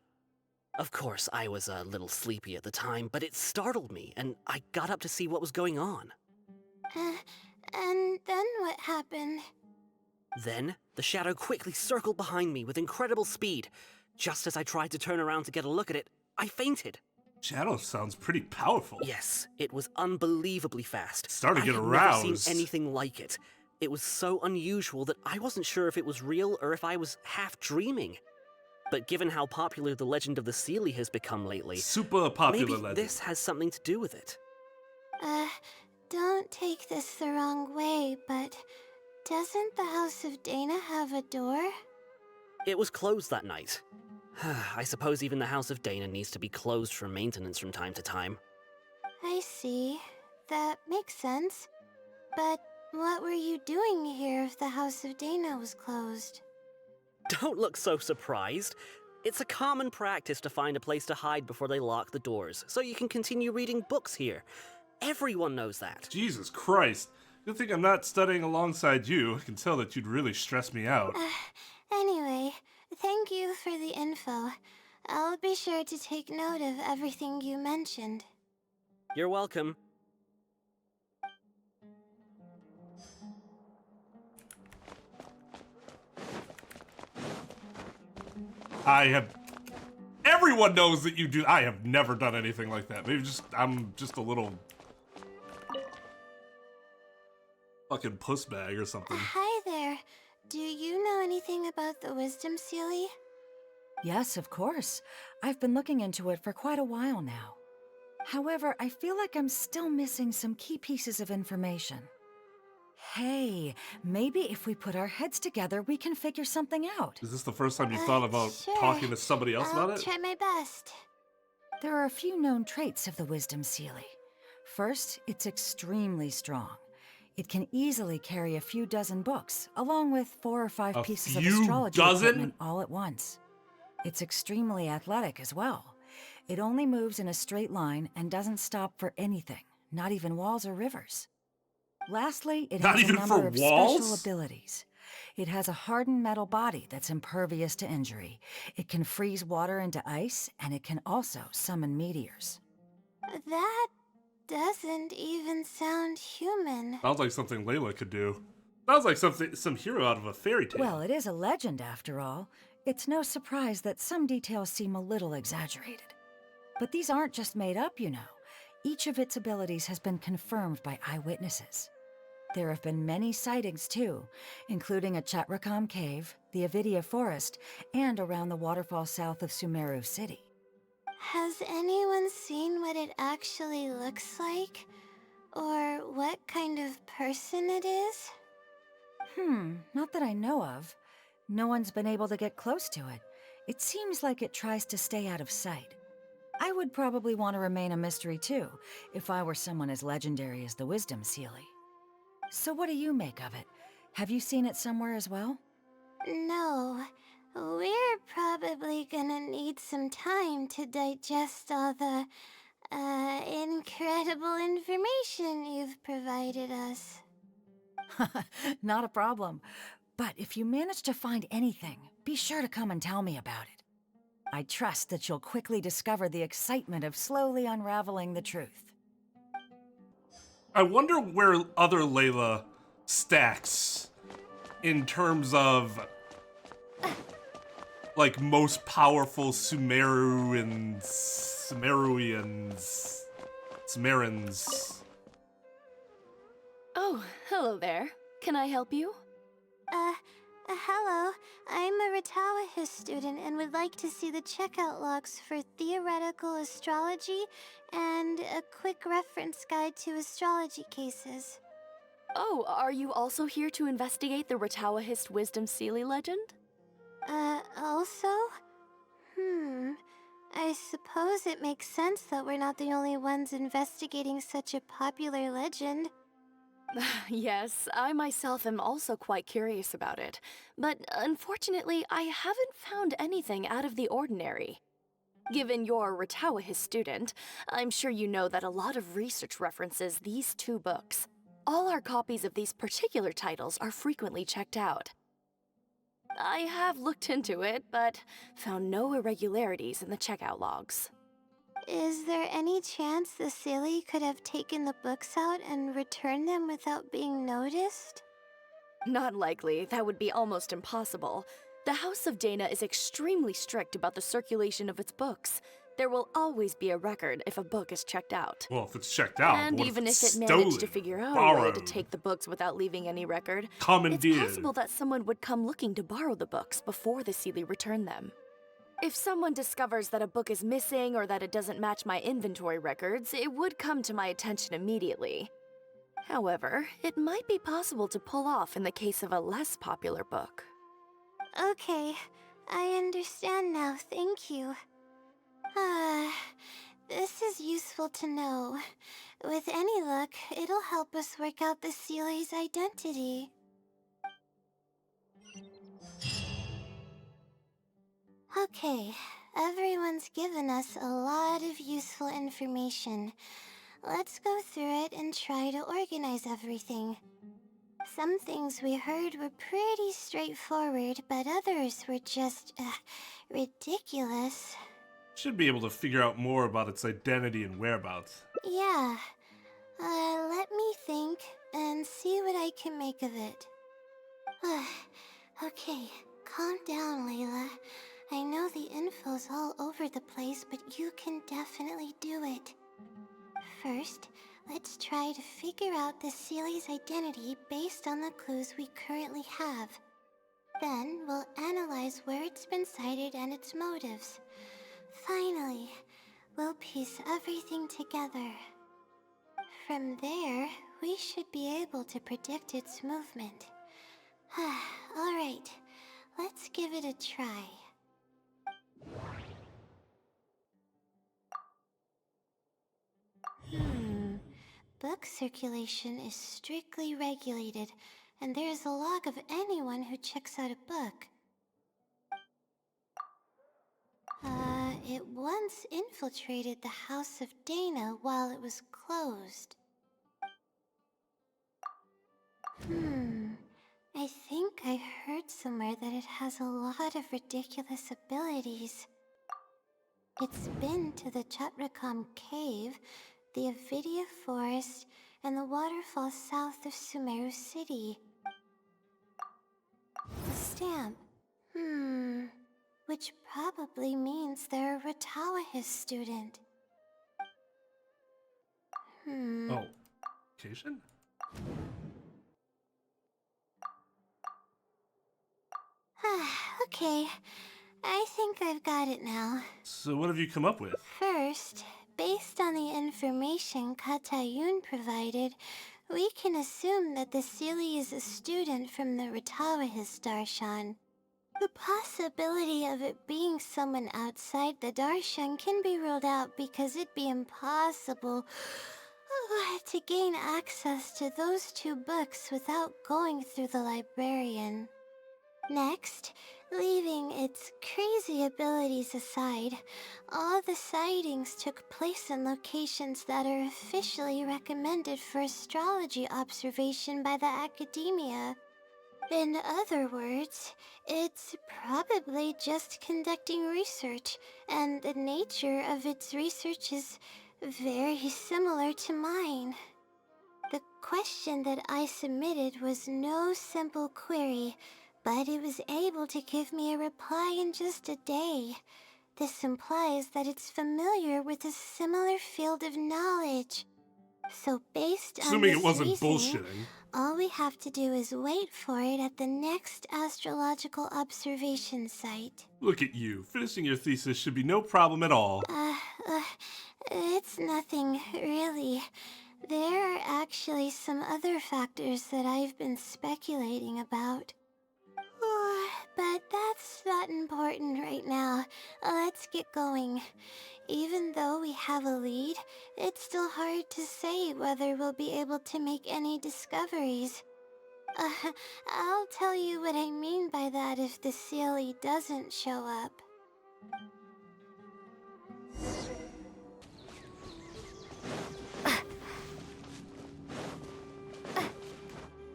Of course, I was a little sleepy at the time, but it startled me, and I got up to see what was going on. And then what happened? Then, the shadow quickly circled behind me with incredible speed. Just as I tried to turn around to get a look at it, I fainted. Shadow sounds pretty powerful. Yes, it was unbelievably fast. Started to get I had aroused. never seen anything like it. It was so unusual that I wasn't sure if it was real or if I was half dreaming. But given how popular the legend of the Sealy has become lately, Super popular maybe legend. this has something to do with it. Don't take this the wrong way, but doesn't the House of Dana have a door? It was closed that night. I suppose even the House of Dana needs to be closed for maintenance from time to time. I see. That makes sense. But what were you doing here if the House of Dana was closed? Don't look so surprised. It's a common practice to find a place to hide before they lock the doors, so you can continue reading books here. Everyone knows that. Jesus Christ. Good thing I'm not studying alongside you. I can tell that you'd really stress me out. Anyway, thank you for the info. I'll be sure to take note of everything you mentioned. You're welcome. Everyone knows that you do. I have never done anything like that. Maybe I'm just a little fucking puss bag or something. Hi there. Do you know anything about the Wisdom Sealy? Yes, of course. I've been looking into it for quite a while now. However, I feel like I'm still missing some key pieces of information. Hey, maybe if we put our heads together, we can figure something out. Is this the first time you thought about Sure. talking to somebody else about I'll it? try my best. There are a few known traits of the Wisdom Sealy. First, it's extremely strong. It can easily carry a few dozen books, along with 4 or 5 A pieces of few astrology dozen? equipment all at once. It's extremely athletic as well. It only moves in a straight line and doesn't stop for anything, not even walls or rivers. Lastly, it Not has a even number for of walls? special abilities. It has a hardened metal body that's impervious to injury. It can freeze water into ice, and it can also summon meteors. That doesn't even sound human. Sounds like something Layla could do. Sounds like some hero out of a fairy tale. Well, it is a legend after all. It's no surprise that some details seem a little exaggerated. But these aren't just made up, you know. Each of its abilities has been confirmed by eyewitnesses. There have been many sightings too, including at Chatrakam Cave, the Avidia Forest, and around the waterfall south of Sumeru City. Has anyone seen what it actually looks like? Or what kind of person it is? Not that I know of. No one's been able to get close to it. It seems like it tries to stay out of sight. I would probably want to remain a mystery too, if I were someone as legendary as the Wisdom Sealy. So what do you make of it? Have you seen it somewhere as well? No. We're probably gonna need some time to digest all the Incredible information you've provided us. Not a problem. But if you manage to find anything, be sure to come and tell me about it. I trust that you'll quickly discover the excitement of slowly unraveling the truth. I wonder where other Layla stacks in terms of like most powerful Sumerans. Oh, hello there. Can I help you? Hello. I'm a Ratawahis student and would like to see the checkout logs for theoretical astrology and a quick reference guide to astrology cases. Oh, are you also here to investigate the Ratawahist Wisdom Sealy legend? Also? I suppose it makes sense that we're not the only ones investigating such a popular legend. Yes, I myself am also quite curious about it, but unfortunately I haven't found anything out of the ordinary. Given you're a Ratawahist student, I'm sure you know that a lot of research references these two books. All our copies of these particular titles are frequently checked out. I have looked into it, but found no irregularities in the checkout logs. Is there any chance the Sealy could have taken the books out and returned them without being noticed? Not likely. That would be almost impossible. The House of Dana is extremely strict about the circulation of its books. There will always be a record if a book is checked out. Well, if it's checked out, And what even if if it's it managed to stolen, figure out a borrowed, way to take the books without leaving any record, it's commandeered? possible that someone would come looking to borrow the books before the Sealy returned them. If someone discovers that a book is missing or that it doesn't match my inventory records, it would come to my attention immediately. However, it might be possible to pull off in the case of a less popular book. Okay, I understand now, thank you. This is useful to know. With any luck, it'll help us work out the Sealy's identity. Okay, everyone's given us a lot of useful information. Let's go through it and try to organize everything. Some things we heard were pretty straightforward, but others were just, ridiculous. Should be able to figure out more about its identity and whereabouts. Yeah. Let me think and see what I can make of it. Okay, calm down, Layla. I know the info's all over the place, but you can definitely do it. First, let's try to figure out the Sealy's identity based on the clues we currently have. Then, we'll analyze where it's been sighted and its motives. Finally, we'll piece everything together. From there, we should be able to predict its movement. Alright, let's give it a try. Book circulation is strictly regulated, and there's a log of anyone who checks out a book. It once infiltrated the House of Dana while it was closed. I think I heard somewhere that it has a lot of ridiculous abilities. It's been to the Chatrakam Cave, the Avidia Forest, and the waterfall south of Sumeru City. The stamp. Which probably means they're a Ratawahis student. Oh, Cation? Okay, I think I've got it now. So what have you come up with? First, based on the information Katayun provided, we can assume that the Sealy is a student from the Ratawahis Darshan. The possibility of it being someone outside the Darshan can be ruled out because it'd be impossible to gain access to those two books without going through the librarian. Next, leaving its crazy abilities aside, all the sightings took place in locations that are officially recommended for astrology observation by the academia. In other words, it's probably just conducting research, and the nature of its research is very similar to mine. The question that I submitted was no simple query, but it was able to give me a reply in just a day. This implies that it's familiar with a similar field of knowledge. So based on Assuming this it wasn't reasoning, bullshitting. all we have to do is wait for it at the next astrological observation site. Look at you. Finishing your thesis should be no problem at all. It's nothing, really. There are actually some other factors that I've been speculating about. But that's not important right now. Let's get going. Even though we have a lead, it's still hard to say whether we'll be able to make any discoveries. I'll tell you what I mean by that if the Sealy doesn't show up.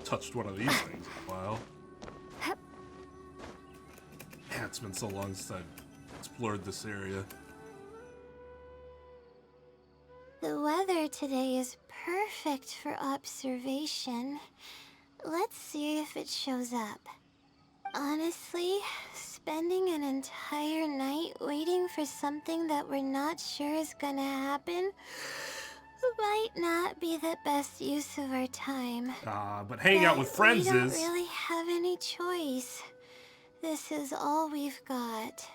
Touched one of these things in a while. Yeah, it's been so long since I've explored this area. The weather today is perfect for observation. Let's see if it shows up. Honestly, spending an entire night waiting for something that we're not sure is gonna happen might not be the best use of our time. But hanging out with friends we don't is. really have any choice. This is all we've got.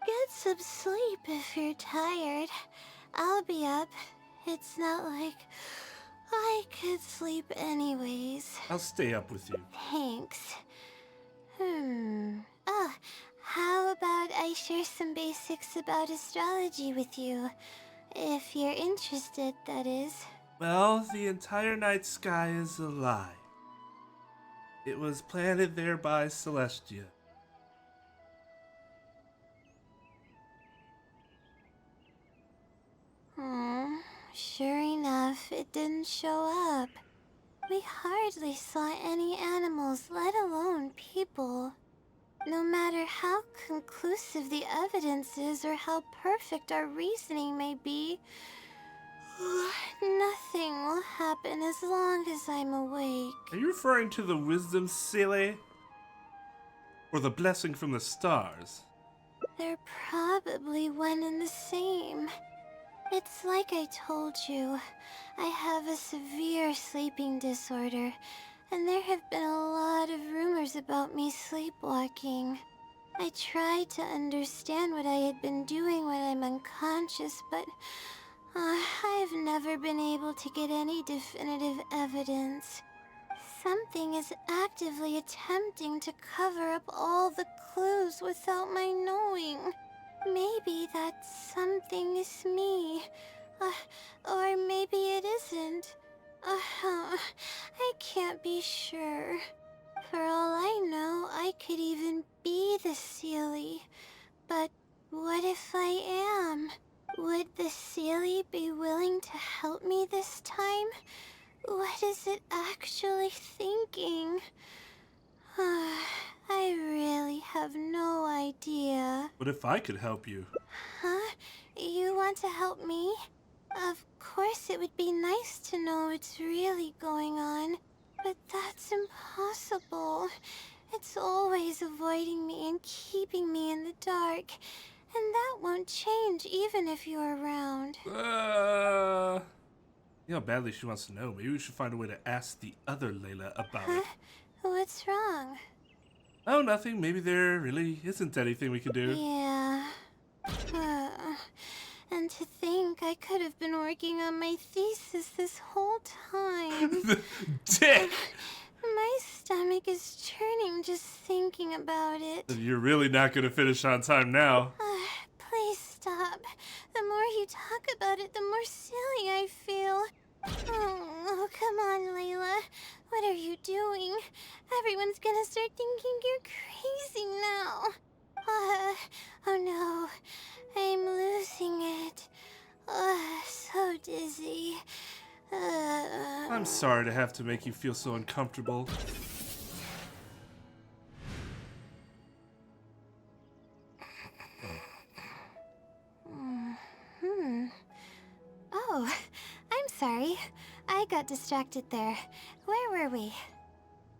Get some sleep if you're tired. I'll be up. It's not like I could sleep anyways. I'll stay up with you. Thanks. Oh, how about I share some basics about astrology with you? If you're interested, that is. Well, the entire night sky is a lie. It was planted there by Celestia. Sure enough, it didn't show up. We hardly saw any animals, let alone people. No matter how conclusive the evidence is or how perfect our reasoning may be, nothing will happen as long as I'm awake. Are you referring to the wisdom silly? Or the blessing from the stars? They're probably one and the same. It's like I told you, I have a severe sleeping disorder, and there have been a lot of rumors about me sleepwalking. I tried to understand what I had been doing when I'm unconscious, but I've never been able to get any definitive evidence. Something is actively attempting to cover up all the clues without my knowing. Maybe that something is me. Or maybe it isn't. I can't be sure. For all I know, I could even be the Sealy. But what if I am? Would the Sealy be willing to help me this time? What is it actually thinking? I really have no idea. What if I could help you? Huh? You want to help me? Of course it would be nice to know what's really going on, but that's impossible. It's always avoiding me and keeping me in the dark, and that won't change even if you're around. You know how badly she wants to know. Maybe we should find a way to ask the other Layla about it. What's wrong? Oh, nothing. Maybe there really isn't anything we can do. Yeah. And to think I could have been working on my thesis this whole time. Dick! My stomach is churning just thinking about it. You're really not going to finish on time now. Please stop. The more you talk about it, the more silly I feel. Oh, come on, Layla. What are you doing? Everyone everyone's gonna start thinking you're crazy now. Oh no, I'm losing it. So dizzy. I'm sorry to have to make you feel so uncomfortable. Oh, I'm sorry. I got distracted there. Where were we?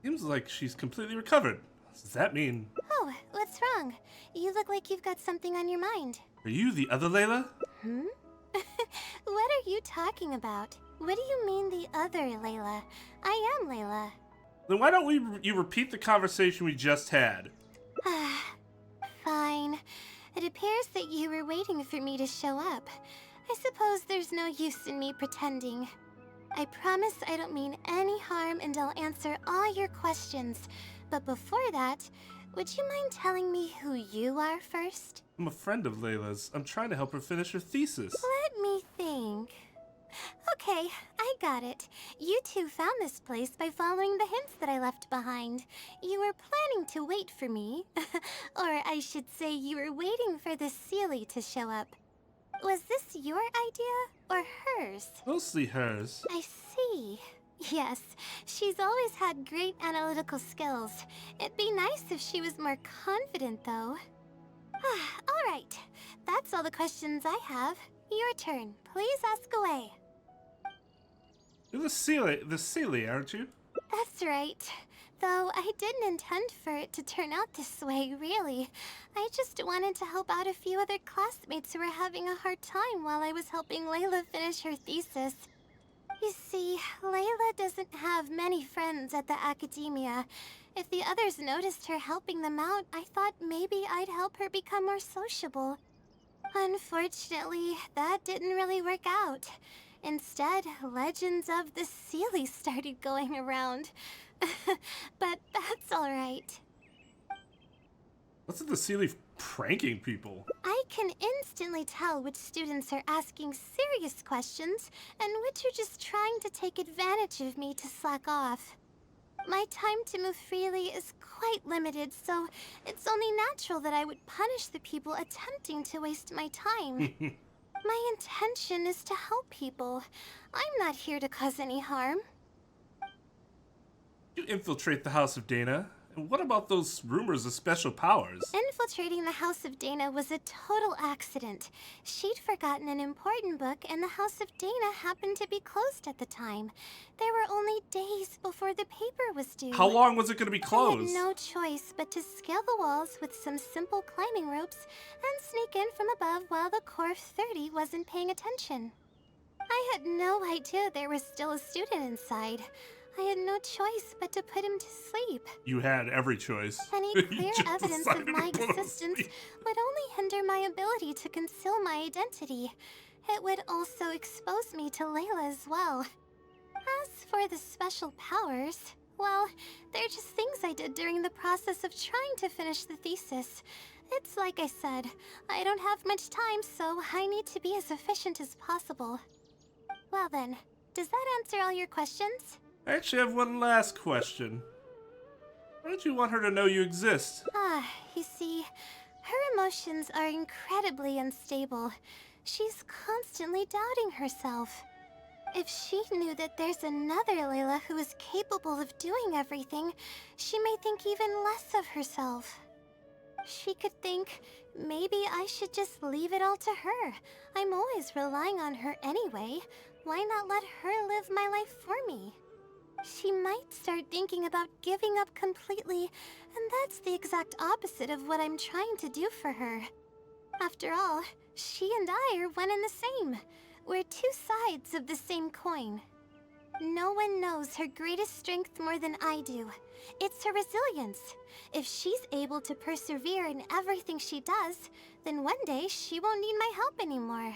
Seems like she's completely recovered. Does that mean... Oh, what's wrong? You look like you've got something on your mind. Are you the other Layla? What are you talking about? What do you mean the other Layla? I am Layla. Then why don't you repeat the conversation we just had? Fine. It appears that you were waiting for me to show up. I suppose there's no use in me pretending. I promise I don't mean any harm and I'll answer all your questions. But before that, would you mind telling me who you are first? I'm a friend of Layla's. I'm trying to help her finish her thesis. Let me think. Okay, I got it. You two found this place by following the hints that I left behind. You were planning to wait for me. Or I should say you were waiting for the Seelie to show up. Was this your idea or hers? Mostly hers. I see. Yes, she's always had great analytical skills. It'd be nice if she was more confident, though. All right, that's all the questions I have. Your turn. Please ask away. You're the Seelie, aren't you? That's right. Though I didn't intend for it to turn out this way, really. I just wanted to help out a few other classmates who were having a hard time while I was helping Layla finish her thesis. You see, Layla doesn't have many friends at the academia. If the others noticed her helping them out, I thought maybe I'd help her become more sociable. Unfortunately, that didn't really work out. Instead, legends of the Seelie started going around. But that's alright. What's with the Seelie pranking people? I can instantly tell which students are asking serious questions and which are just trying to take advantage of me to slack off. My time to move freely is quite limited, so it's only natural that I would punish the people attempting to waste my time. My intention is to help people. I'm not here to cause any harm. You infiltrate the House of Dana. And what about those rumors of special powers? Infiltrating the House of Dana was a total accident. She'd forgotten an important book, and the House of Dana happened to be closed at the time. There were only days before the paper was due. How long was it going to be closed? I had no choice but to scale the walls with some simple climbing ropes and sneak in from above while the core of 30 wasn't paying attention. I had no idea there was still a student inside. I had no choice but to put him to sleep. You had every choice. Any clear evidence of my existence would only hinder my ability to conceal my identity. It would also expose me to Layla as well. As for the special powers, well, they're just things I did during the process of trying to finish the thesis. It's like I said, I don't have much time, so I need to be as efficient as possible. Well then, does that answer all your questions? I actually have one last question. Why don't you want her to know you exist? You see, her emotions are incredibly unstable. She's constantly doubting herself. If she knew that there's another Layla who is capable of doing everything, she may think even less of herself. She could think, maybe I should just leave it all to her. I'm always relying on her anyway. Why not let her live my life for me? She might start thinking about giving up completely, and that's the exact opposite of what I'm trying to do for her. After all, she and I are one and the same. We're two sides of the same coin. No one knows her greatest strength more than I do. It's her resilience. If she's able to persevere in everything she does, then one day she won't need my help anymore.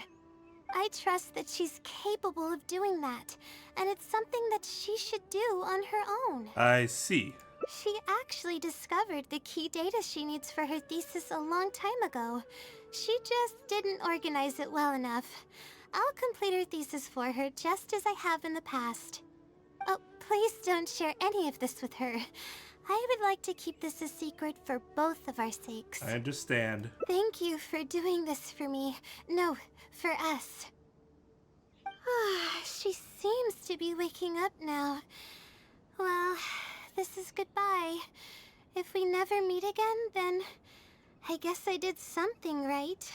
I trust that she's capable of doing that, and it's something that she should do on her own. I see. She actually discovered the key data she needs for her thesis a long time ago. She just didn't organize it well enough. I'll complete her thesis for her just as I have in the past. Oh, please don't share any of this with her. I would like to keep this a secret for both of our sakes. I understand. Thank you for doing this for me. No, for us. She seems to be waking up now. Well, this is goodbye. If we never meet again, then I guess I did something right.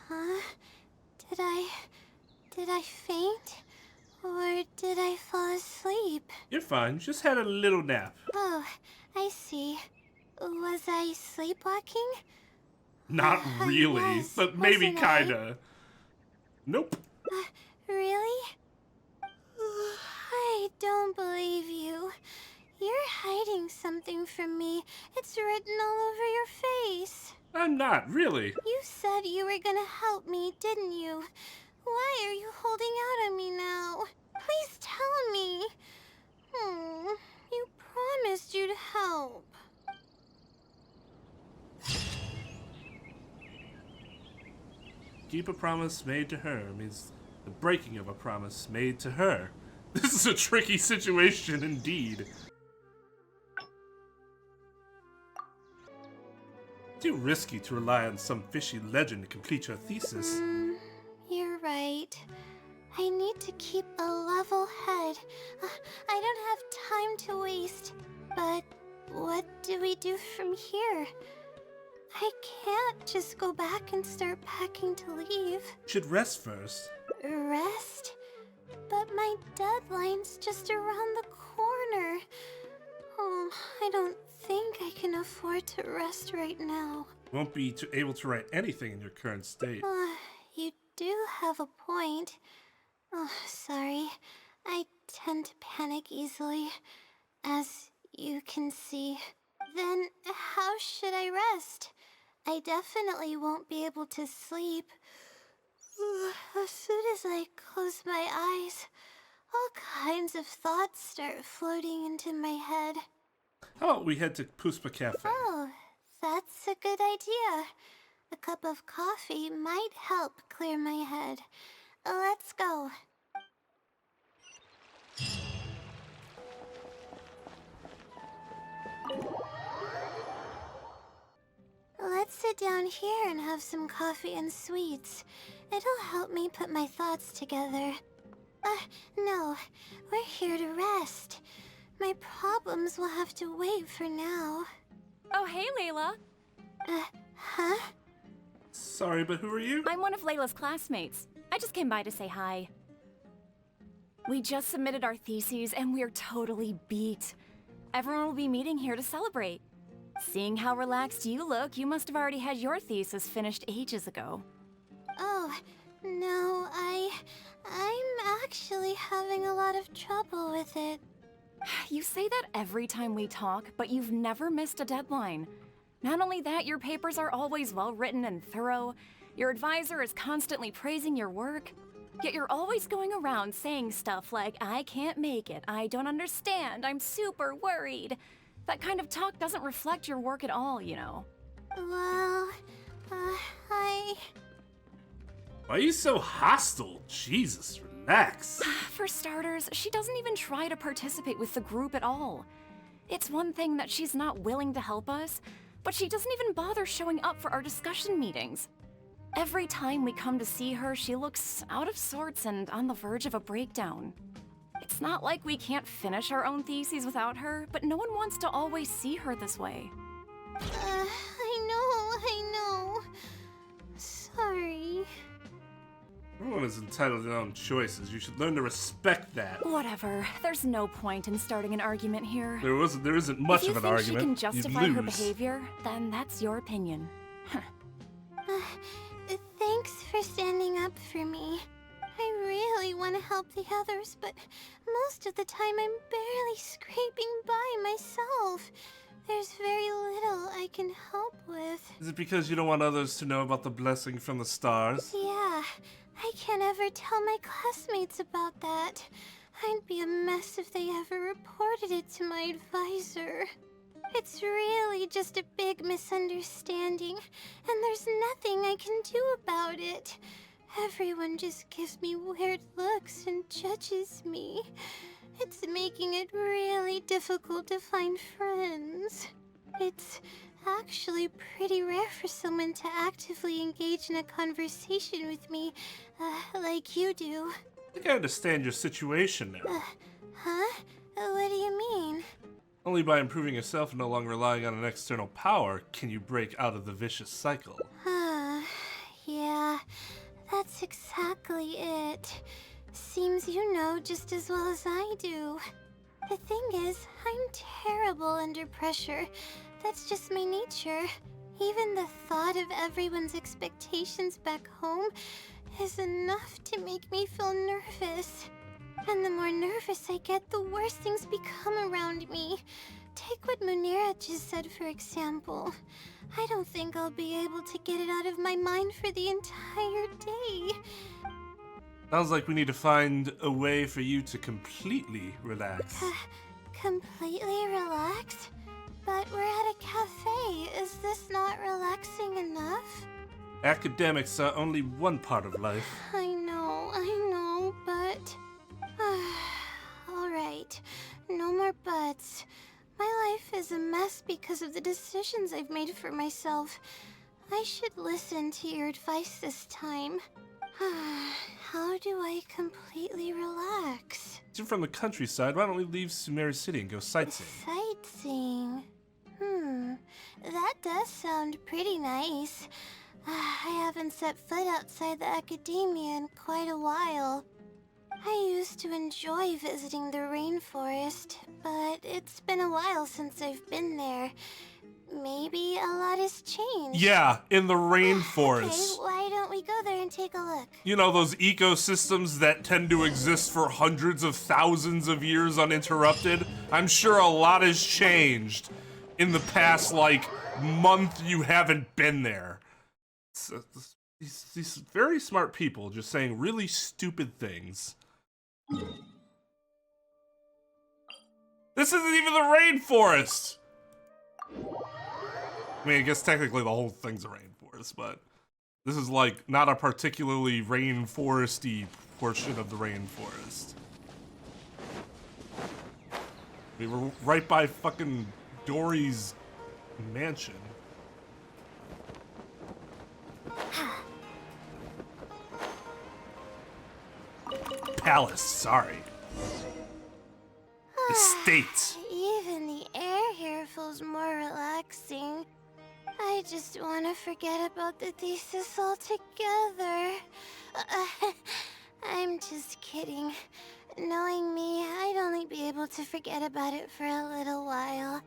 Huh? Did I faint? Or did I fall asleep? You're fine. You just had a little nap. Oh, I see. Was I sleepwalking? Not I really, was, but maybe wasn't I? kinda. Nope. Really? I don't believe you. You're hiding something from me. It's written all over your face. I'm not, really. You said you were gonna help me, didn't you? Why are you holding out on me now? Please tell me. You promised you'd help. Keep a promise made to her means the breaking of a promise made to her. This is a tricky situation indeed. Too risky to rely on some fishy legend to complete your thesis. You're right. I need to keep a level head. I don't have time to waste. But what do we do from here? I can't just go back and start packing to leave. You should rest first. Rest? But my deadline's just around the corner. Oh, I don't think I can afford to rest right now. You won't be able to write anything in your current state. You do have a point. Oh, sorry. I tend to panic easily, as you can see. Then how should I rest? I definitely won't be able to sleep. As soon as I close my eyes, all kinds of thoughts start floating into my head. How about we head to Puspa Cafe? Oh, that's a good idea. A cup of coffee might help clear my head. Let's go. Let's sit down here and have some coffee and sweets. It'll help me put my thoughts together. No, we're here to rest. My problems will have to wait for now. Oh, hey, Layla. Huh? Sorry, but who are you? I'm one of Layla's classmates. I just came by to say hi. We just submitted our theses and we're totally beat. Everyone will be meeting here to celebrate. Seeing how relaxed you look, you must have already had your thesis finished ages ago. Oh, no, I'm actually having a lot of trouble with it. You say that every time we talk, but you've never missed a deadline. Not only that, your papers are always well written and thorough. Your advisor is constantly praising your work. Yet you're always going around saying stuff like, I can't make it, I don't understand, I'm super worried. That kind of talk doesn't reflect your work at all, you know. Well, Why are you so hostile? Jesus, relax. For starters, she doesn't even try to participate with the group at all. It's one thing that she's not willing to help us, but she doesn't even bother showing up for our discussion meetings. Every time we come to see her, she looks out of sorts and on the verge of a breakdown. It's not like we can't finish our own theses without her, but no one wants to always see her this way. I know. Sorry. Everyone is entitled to their own choices. You should learn to respect that. Whatever. There's no point in starting an argument here. There isn't much of an argument. If you think she can justify You'd her lose. behavior, then that's your opinion. Thanks for standing up for me. I really want to help the others, but most of the time I'm barely scraping by myself. There's very little I can help with. Is it because you don't want others to know about the blessing from the stars? Yeah, I can't ever tell my classmates about that. I'd be a mess if they ever reported it to my advisor. It's really just a big misunderstanding, and there's nothing I can do about it. Everyone just gives me weird looks and judges me. It's making it really difficult to find friends. It's actually pretty rare for someone to actively engage in a conversation with me, like you do. I think I understand your situation now. Huh? What do you mean? Only by improving yourself and no longer relying on an external power can you break out of the vicious cycle. Yeah, that's exactly it. Seems you know just as well as I do. The thing is, I'm terrible under pressure. That's just my nature. Even the thought of everyone's expectations back home is enough to make me feel nervous. And the more nervous I get, the worse things become around me. Take what Munira just said, for example. I don't think I'll be able to get it out of my mind for the entire day. Sounds like we need to find a way for you to completely relax. Completely relax? But we're at a cafe. Is this not relaxing enough? Academics are only one part of life. I know, but... Alright, no more buts. My life is a mess because of the decisions I've made for myself. I should listen to your advice this time. How do I completely relax? You're from the countryside. Why don't we leave Sumeru City and go sightseeing? Sightseeing? That does sound pretty nice. I haven't set foot outside the academia in quite a while. I used to enjoy visiting the rainforest, but it's been a while since I've been there. Maybe a lot has changed. Yeah, in the rainforest. Okay, why don't we go there and take a look? You know, those ecosystems that tend to exist for hundreds of thousands of years uninterrupted? I'm sure a lot has changed in the past, like, month you haven't been there. These very smart people just saying really stupid things. This isn't even the rainforest! I mean, I guess technically the whole thing's a rainforest, but this is like not a particularly rainforesty portion of the rainforest. We were right by fucking Dory's mansion. Palace, sorry. Estate. Even the air here feels more relaxing. I just want to forget about the thesis altogether. I'm just kidding. Knowing me, I'd only be able to forget about it for a little while.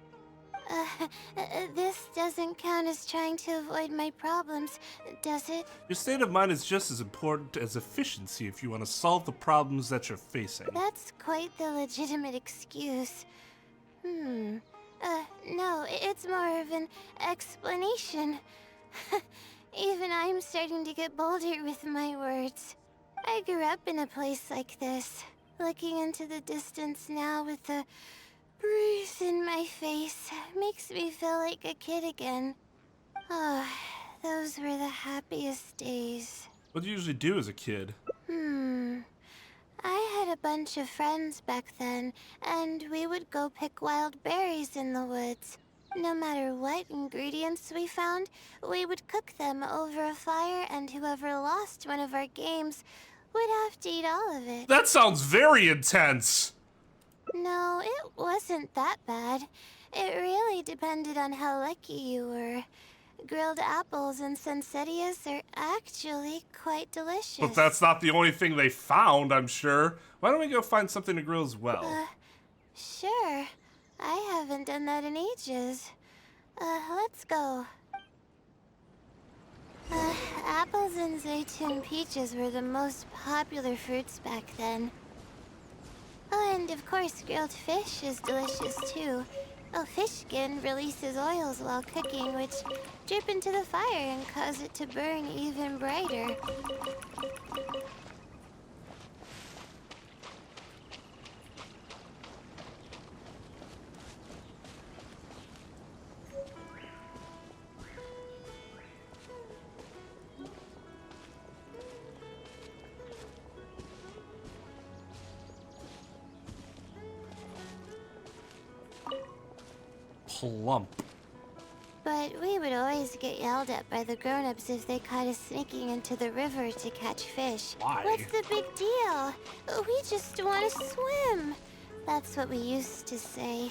This doesn't count as trying to avoid my problems, does it? Your state of mind is just as important as efficiency if you want to solve the problems that you're facing. That's quite the legitimate excuse. No, it's more of an explanation. Even I'm starting to get bolder with my words. I grew up in a place like this, looking into the distance now with the breeze in my face makes me feel like a kid again. Oh, those were the happiest days. What do you usually do as a kid? I had a bunch of friends back then, and we would go pick wild berries in the woods. No matter what ingredients we found, we would cook them over a fire, and whoever lost one of our games would have to eat all of it. That sounds very intense! No, it wasn't that bad. It really depended on how lucky you were. Grilled apples and sensettias are actually quite delicious. But that's not the only thing they found, I'm sure. Why don't we go find something to grill as well? Sure. I haven't done that in ages. Let's go. Apples and zaytun peaches were the most popular fruits back then. Oh, and of course, grilled fish is delicious too. Oh, fish skin releases oils while cooking, which drip into the fire and cause it to burn even brighter. Plump. But we would always get yelled at by the grown-ups if they caught us sneaking into the river to catch fish. Why? What's the big deal? We just want to swim. That's what we used to say.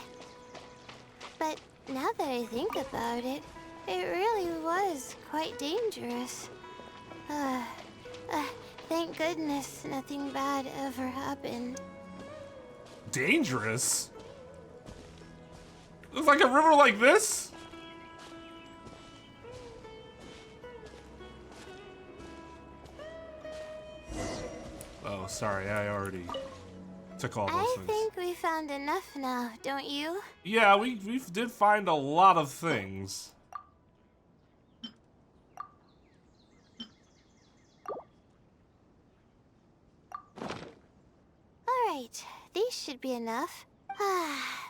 But now that I think about it, it really was quite dangerous. Thank goodness nothing bad ever happened. Dangerous? There's like a river like this? Oh, sorry, I already took all those I things. think we found enough now, don't you? Yeah, we did find a lot of things. Alright, these should be enough.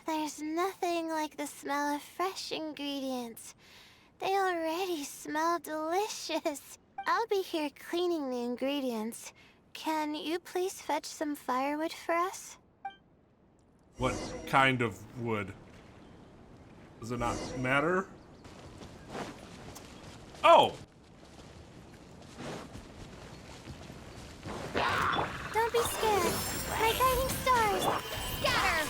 There's nothing like the smell of fresh ingredients. They already smell delicious. I'll be here cleaning the ingredients. Can you please fetch some firewood for us? What kind of wood? Does it not matter? Oh! Don't be scared. My guiding stars. Scatter!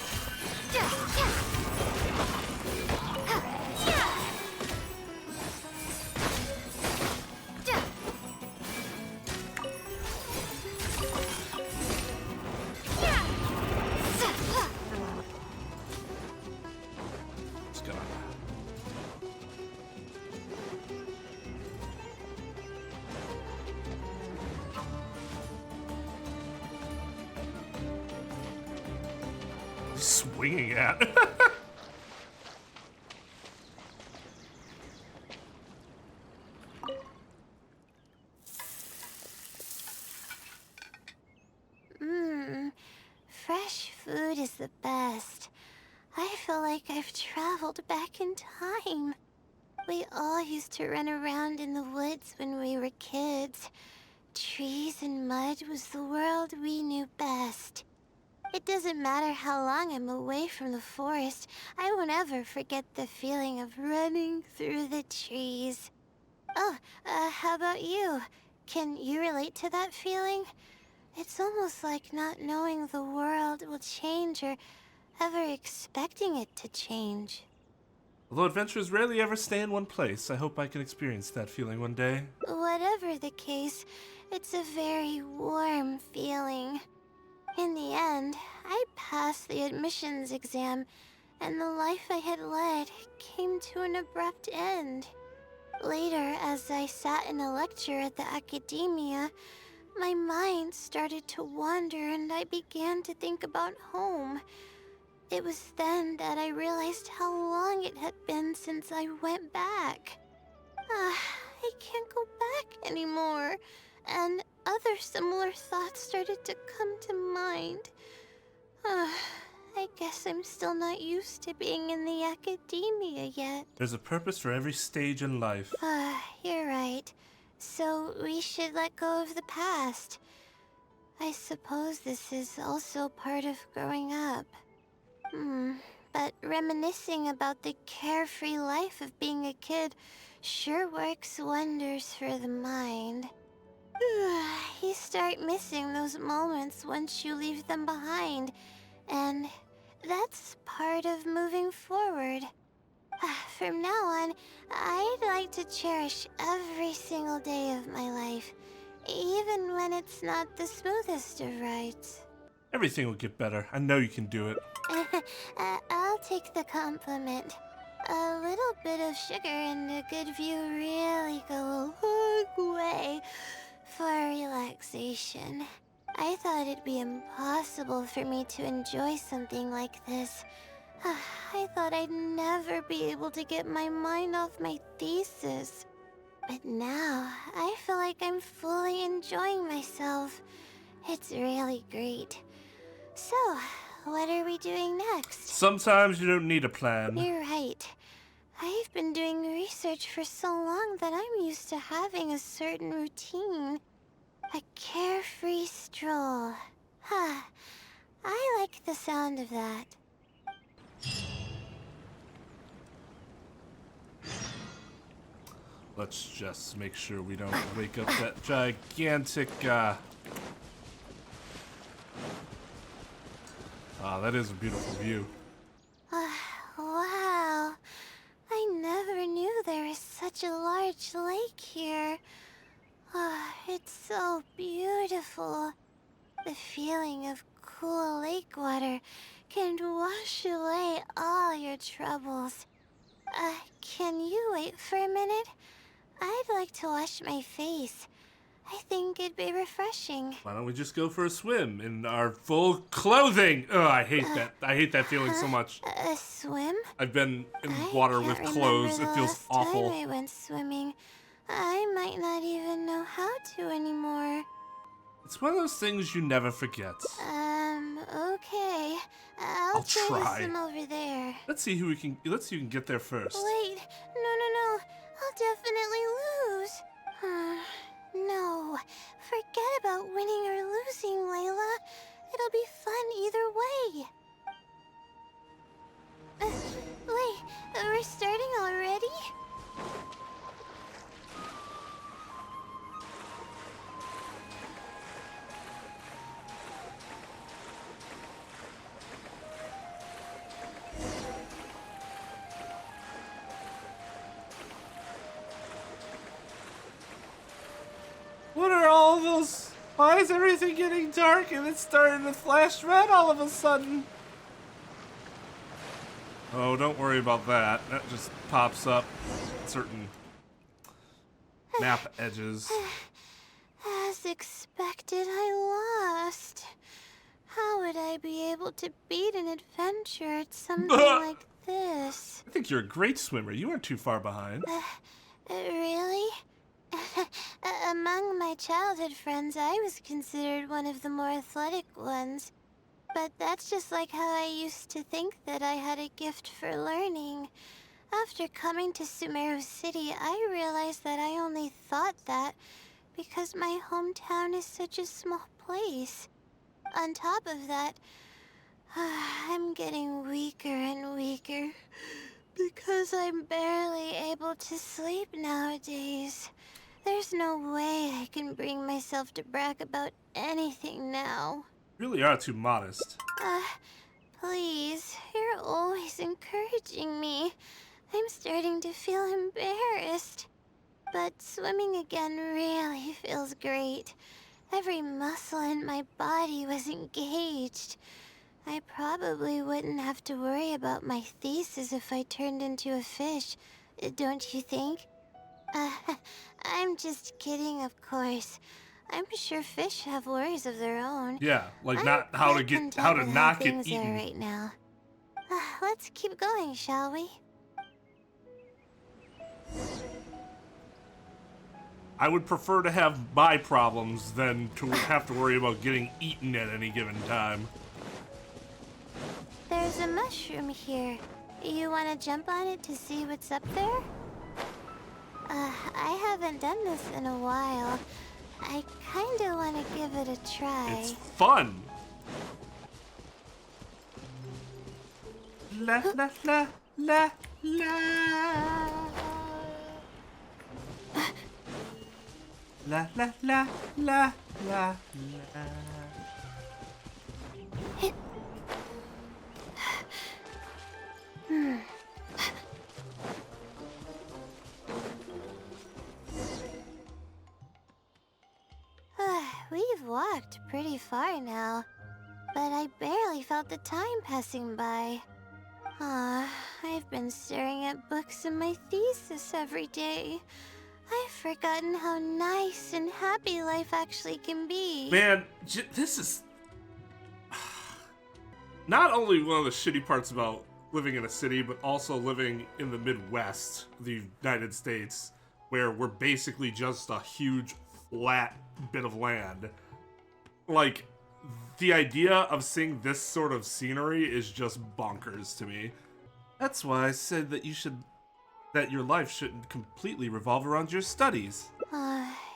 Let's go. Swinging at. Fresh food is the best. I feel like I've traveled back in time. We all used to run around in the woods when we were kids. Trees and mud was the world we knew best. It doesn't matter how long I'm away from the forest, I won't ever forget the feeling of running through the trees. Oh, how about you? Can you relate to that feeling? It's almost like not knowing the world will change or ever expecting it to change. Although adventures rarely ever stay in one place, I hope I can experience that feeling one day. Whatever the case, it's a very warm feeling. In the end, I passed the admissions exam, and the life I had led came to an abrupt end. Later, as I sat in a lecture at the academia, my mind started to wander and I began to think about home. It was then that I realized how long it had been since I went back. I can't go back anymore, and other similar thoughts started to come to mind. I guess I'm still not used to being in the academia yet. There's a purpose for every stage in life. You're right. So we should let go of the past. I suppose this is also part of growing up. But reminiscing about the carefree life of being a kid sure works wonders for the mind. You start missing those moments once you leave them behind, and that's part of moving forward. From now on, I'd like to cherish every single day of my life, even when it's not the smoothest of rides. Everything will get better. I know you can do it. I'll take the compliment. A little bit of sugar and a good view really go a long way for relaxation. I thought it'd be impossible for me to enjoy something like this. I thought I'd never be able to get my mind off my thesis. But now, I feel like I'm fully enjoying myself. It's really great. So, what are we doing next? Sometimes you don't need a plan. You're right. I've been doing research for so long that I'm used to having a certain routine. A carefree stroll. I like the sound of that. Let's just make sure we don't wake up that gigantic, Ah, that is a beautiful view. Wow. I never knew there was such a large lake here. It's so beautiful. The feeling of cool lake water can wash away all your troubles. Can you wait for a minute? I'd like to wash my face. I think it'd be refreshing. Why don't we just go for a swim in our full clothing? Ugh, I hate that. I hate that feeling so much. A swim? I've been in water with clothes. It feels awful. Time I went swimming. I might not even know how to anymore. It's one of those things you never forget. Okay. I'll try to swim over there. Let's see who can get there first. Wait, no. I'll definitely lose. No. Forget about winning or losing, Layla. It'll be fun either way. Wait, we're starting already? What are all those? Why is everything getting dark and it's starting to flash red all of a sudden? Oh, don't worry about that. That just pops up certain map edges. As expected, I lost. How would I be able to beat an adventure at something like this? I think you're a great swimmer. You aren't too far behind. Really? Among my childhood friends, I was considered one of the more athletic ones. But that's just like how I used to think that I had a gift for learning. After coming to Sumeru City, I realized that I only thought that because my hometown is such a small place. On top of that, I'm getting weaker and weaker because I'm barely able to sleep nowadays. There's no way I can bring myself to brag about anything now. You really are too modest. Please, you're always encouraging me. I'm starting to feel embarrassed. But swimming again really feels great. Every muscle in my body was engaged. I probably wouldn't have to worry about my thesis if I turned into a fish, don't you think? I'm just kidding, of course. I'm sure fish have worries of their own. Yeah, like not how to not get things eaten. are right now. Let's keep going, shall we? I would prefer to have my problems than to have to worry about getting eaten at any given time. There's a mushroom here. You want to jump on it to see what's up there? I haven't done this in a while. I kinda want to give it a try. It's fun. La la la la la. La la la la la la. We've walked pretty far now, but I barely felt the time passing by. I've been staring at books in my thesis every day. I've forgotten how nice and happy life actually can be. Man, this is not only one of the shitty parts about living in a city, but also living in the Midwest, the United States, where we're basically just a huge flat bit of land. Like, the idea of seeing this sort of scenery is just bonkers to me. That's why I said that that your life shouldn't completely revolve around your studies.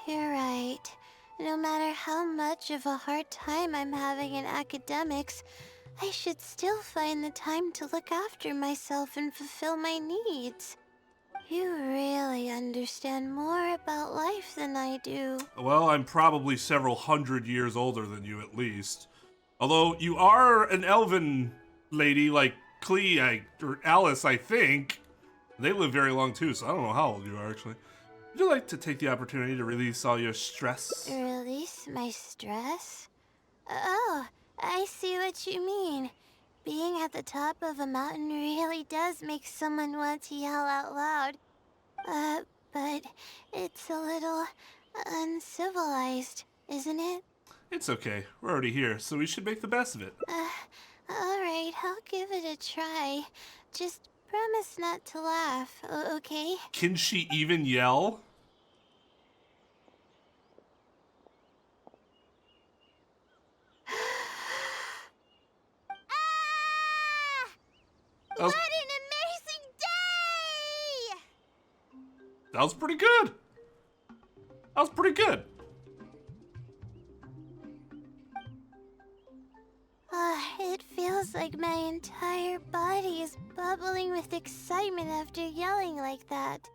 You're right. No matter how much of a hard time I'm having in academics, I should still find the time to look after myself and fulfill my needs. You really understand more about life than I do. Well, I'm probably several hundred years older than you at least. Although you are an elven lady like Klee, or Alice, I think. They live very long too, so I don't know how old you are actually. Would you like to take the opportunity to release all your stress? Release my stress? Oh, I see what you mean. Being at the top of a mountain really does make someone want to yell out loud. But it's a little uncivilized, isn't it? It's okay. We're already here, so we should make the best of it. Alright, I'll give it a try. Just promise not to laugh, okay? Can she even yell? What an amazing day! That was pretty good. That was pretty good. It feels like my entire body is bubbling with excitement after yelling like that.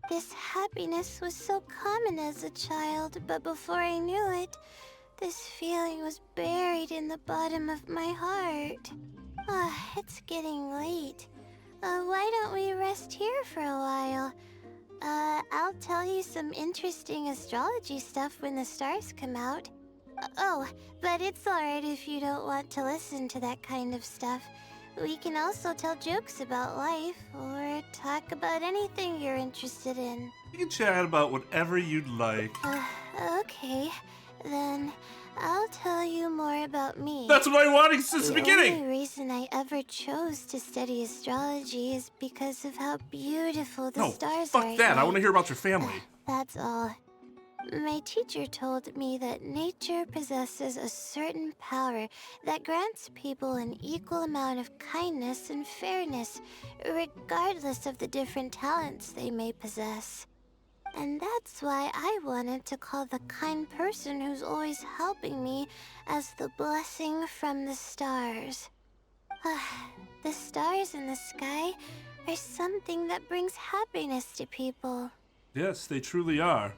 This happiness was so common as a child, but before I knew it, this feeling was buried in the bottom of my heart. It's getting late. Why don't we rest here for a while? I'll tell you some interesting astrology stuff when the stars come out. Oh, but it's alright if you don't want to listen to that kind of stuff. We can also tell jokes about life, or talk about anything you're interested in. You can chat about whatever you'd like. Okay. Then I'll tell you more about me. That's what I wanted since the The beginning! only reason I ever chose to study astrology is because of how beautiful the No, stars are fuck at that. I night. want to hear about your family. That's all. My teacher told me that nature possesses a certain power that grants people an equal amount of kindness and fairness, regardless of the different talents they may possess. And that's why I wanted to call the kind person who's always helping me as the blessing from the stars. The stars in the sky are something that brings happiness to people. Yes, they truly are.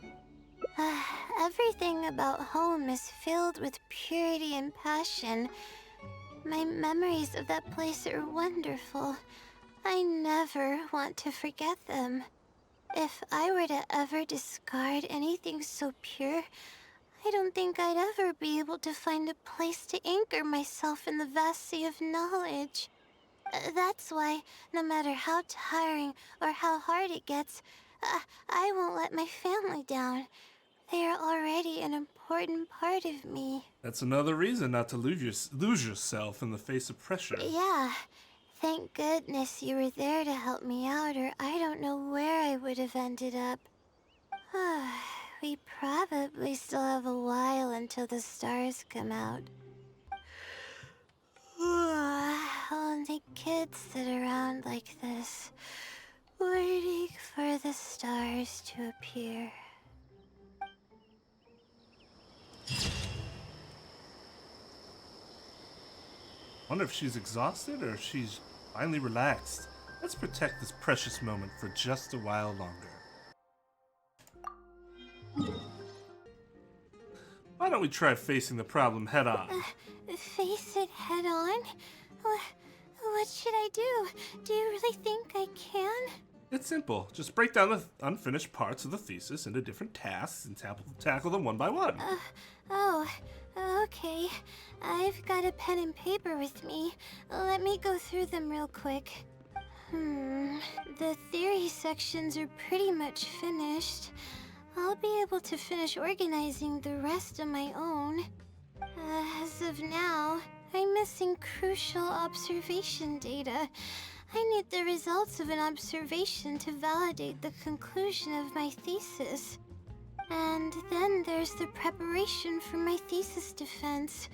Everything about home is filled with purity and passion. My memories of that place are wonderful. I never want to forget them. If I were to ever discard anything so pure, I don't think I'd ever be able to find a place to anchor myself in the vast sea of knowledge. That's why, no matter how tiring or how hard it gets, I won't let my family down. They are already an important part of me. That's another reason not to lose yourself in the face of pressure. Yeah. Thank goodness you were there to help me out, or I don't know where I would have ended up. We probably still have a while until the stars come out. Only kids sit around like this, waiting for the stars to appear. Wonder if she's exhausted or if she's finally relaxed. Let's protect this precious moment for just a while longer. Why don't we try facing the problem head on? Face it head on? What should I do? Do you really think I can? It's simple. Just break down the unfinished parts of the thesis into different tasks and tackle them one by one. Okay. I've got a pen and paper with me. Let me go through them real quick. The theory sections are pretty much finished. I'll be able to finish organizing the rest on my own. As of now, I'm missing crucial observation data. I need the results of an observation to validate the conclusion of my thesis. And then there's the preparation for my thesis defense.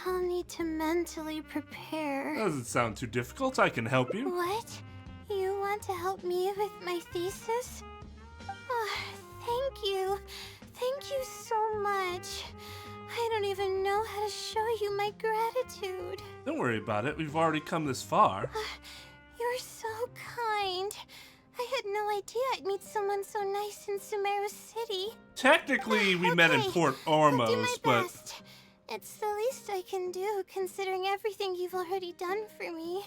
I'll need to mentally prepare. Doesn't sound too difficult. I can help you. What? You want to help me with my thesis? Thank you. Thank you so much. I don't even know how to show you my gratitude. Don't worry about it. We've already come this far. You're so kind. I'd meet someone so nice in Sumeru City. Technically, we met in Okay, Port I'll do my Ormos, but best. It's the least I can do, considering everything you've already done for me.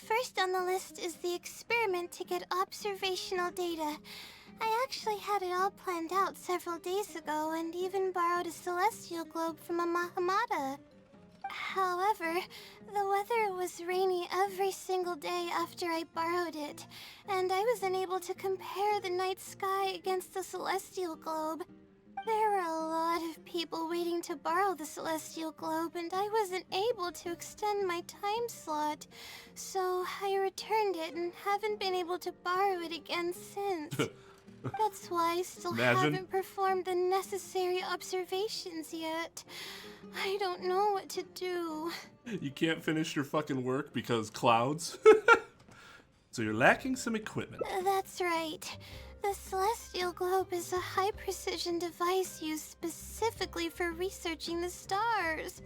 First on the list is the experiment to get observational data. I actually had it all planned out several days ago and even borrowed a celestial globe from a Mahamada. However, the weather was rainy every single day after I borrowed it, and I was unable to compare the night sky against the celestial globe. There were a lot of people waiting to borrow the celestial globe, and I wasn't able to extend my time slot. So I returned it and haven't been able to borrow it again since. That's why I still haven't performed the necessary observations yet. I don't know what to do. you can't finish your fucking work because clouds. So you're lacking some equipment. That's right. The Celestial Globe is a high-precision device used specifically for researching the stars.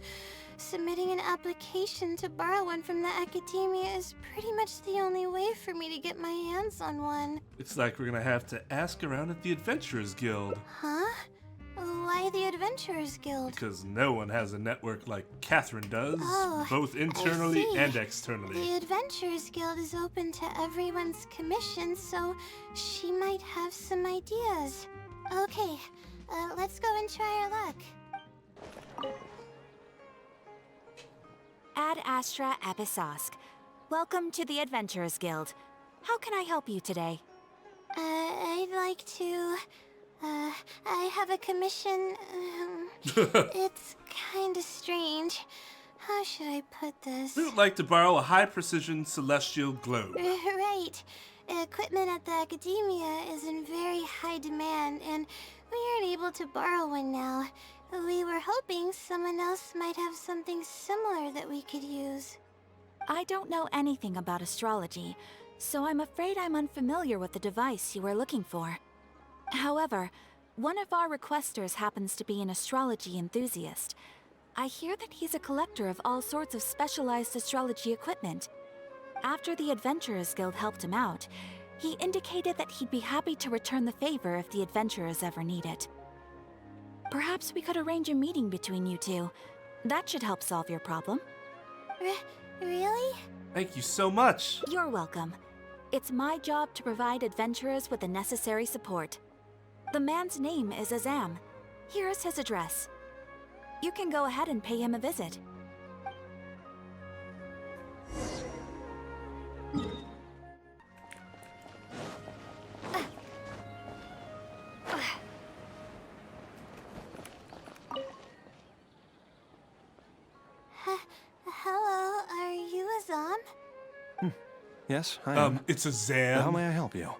Submitting an application to borrow one from the academia is pretty much the only way for me to get my hands on one. Looks like we're gonna have to ask around at the Adventurers Guild. Huh? Why the Adventurers Guild? Because no one has a network like Catherine does, Oh, both I internally see. and externally. The Adventurers Guild is open to everyone's commission, so she might have some ideas. Okay, let's go and try our luck. Ad Astra Episosk. Welcome to the Adventurers Guild. How can I help you today? I'd like to... I have a commission. It's kinda strange. How should I put this? We would like to borrow a high-precision celestial globe. Right. Equipment at the academia is in very high demand, and we aren't able to borrow one now. We were hoping someone else might have something similar that we could use. I don't know anything about astrology, so I'm afraid I'm unfamiliar with the device you are looking for. However, one of our requesters happens to be an astrology enthusiast. I hear that he's a collector of all sorts of specialized astrology equipment. After the Adventurers Guild helped him out, he indicated that he'd be happy to return the favor if the adventurers ever need it. Perhaps we could arrange a meeting between you two. That should help solve your problem. Really? Thank you so much. You're welcome. It's my job to provide adventurers with the necessary support. The man's name is Azam. Here's his address. You can go ahead and pay him a visit. Hello, are you Azam? Yes, I am. It's a Zam. How may I help you?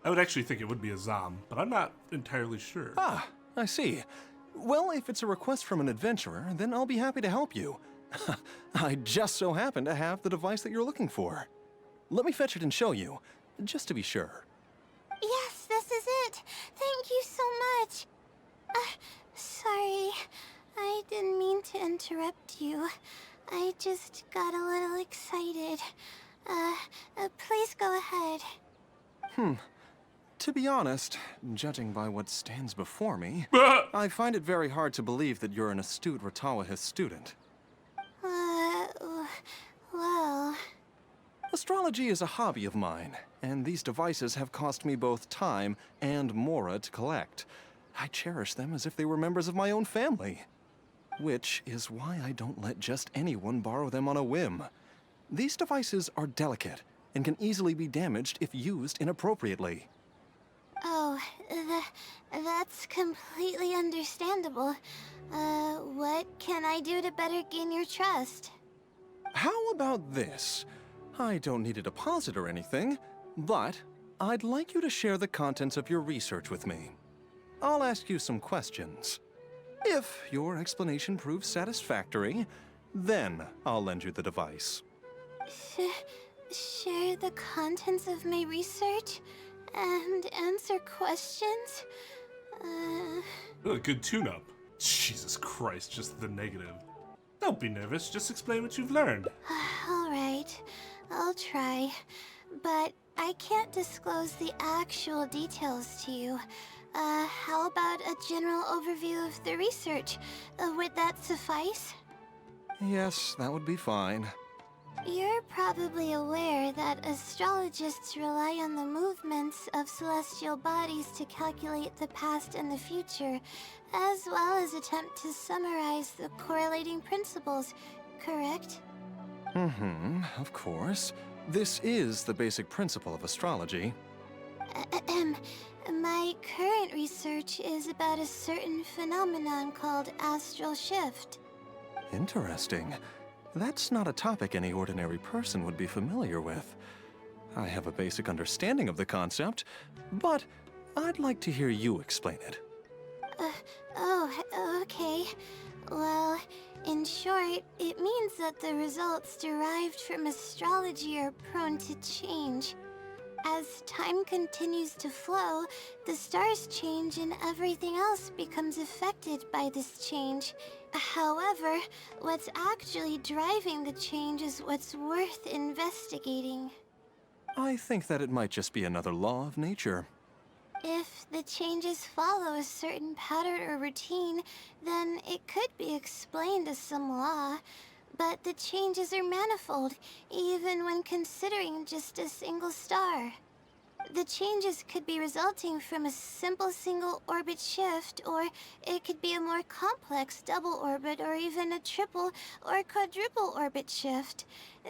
I would actually think it would be a Zam, but I'm not entirely sure. Ah, I see. Well, if it's a request from an adventurer, then I'll be happy to help you. I just so happen to have the device that you're looking for. Let me fetch it and show you, just to be sure. Yes, this is it. Thank you so much. Sorry, I didn't mean to interrupt you. I just got a little excited. Please go ahead. To be honest, judging by what stands before me, I find it very hard to believe that you're an astute Ratawahist student. Well... Astrology is a hobby of mine, and these devices have cost me both time and mora to collect. I cherish them as if they were members of my own family. Which is why I don't let just anyone borrow them on a whim. These devices are delicate and can easily be damaged if used inappropriately. Oh, that's completely understandable. What can I do to better gain your trust? How about this? I don't need a deposit or anything, but I'd like you to share the contents of your research with me. I'll ask you some questions. If your explanation proves satisfactory, then I'll lend you the device. Share the contents of my research and answer questions? A good tune-up. Jesus Christ, just the negative. Don't be nervous, just explain what you've learned. All right, I'll try. But I can't disclose the actual details to you. How about a general overview of the research? Would that suffice? Yes, that would be fine. You're probably aware that astrologists rely on the movements of celestial bodies to calculate the past and the future, as well as attempt to summarize the correlating principles, correct? Mm-hmm, of course. This is the basic principle of astrology. My current research is about a certain phenomenon called astral shift. Interesting. That's not a topic any ordinary person would be familiar with. I have a basic understanding of the concept, but I'd like to hear you explain it. Okay. Well, in short, it means that the results derived from astrology are prone to change. As time continues to flow, the stars change and everything else becomes affected by this change. However, what's actually driving the change is what's worth investigating. I think that it might just be another law of nature. If the changes follow a certain pattern or routine, then it could be explained as some law. But the changes are manifold, even when considering just a single star. The changes could be resulting from a simple single orbit shift, or it could be a more complex double orbit, or even a triple or quadruple orbit shift.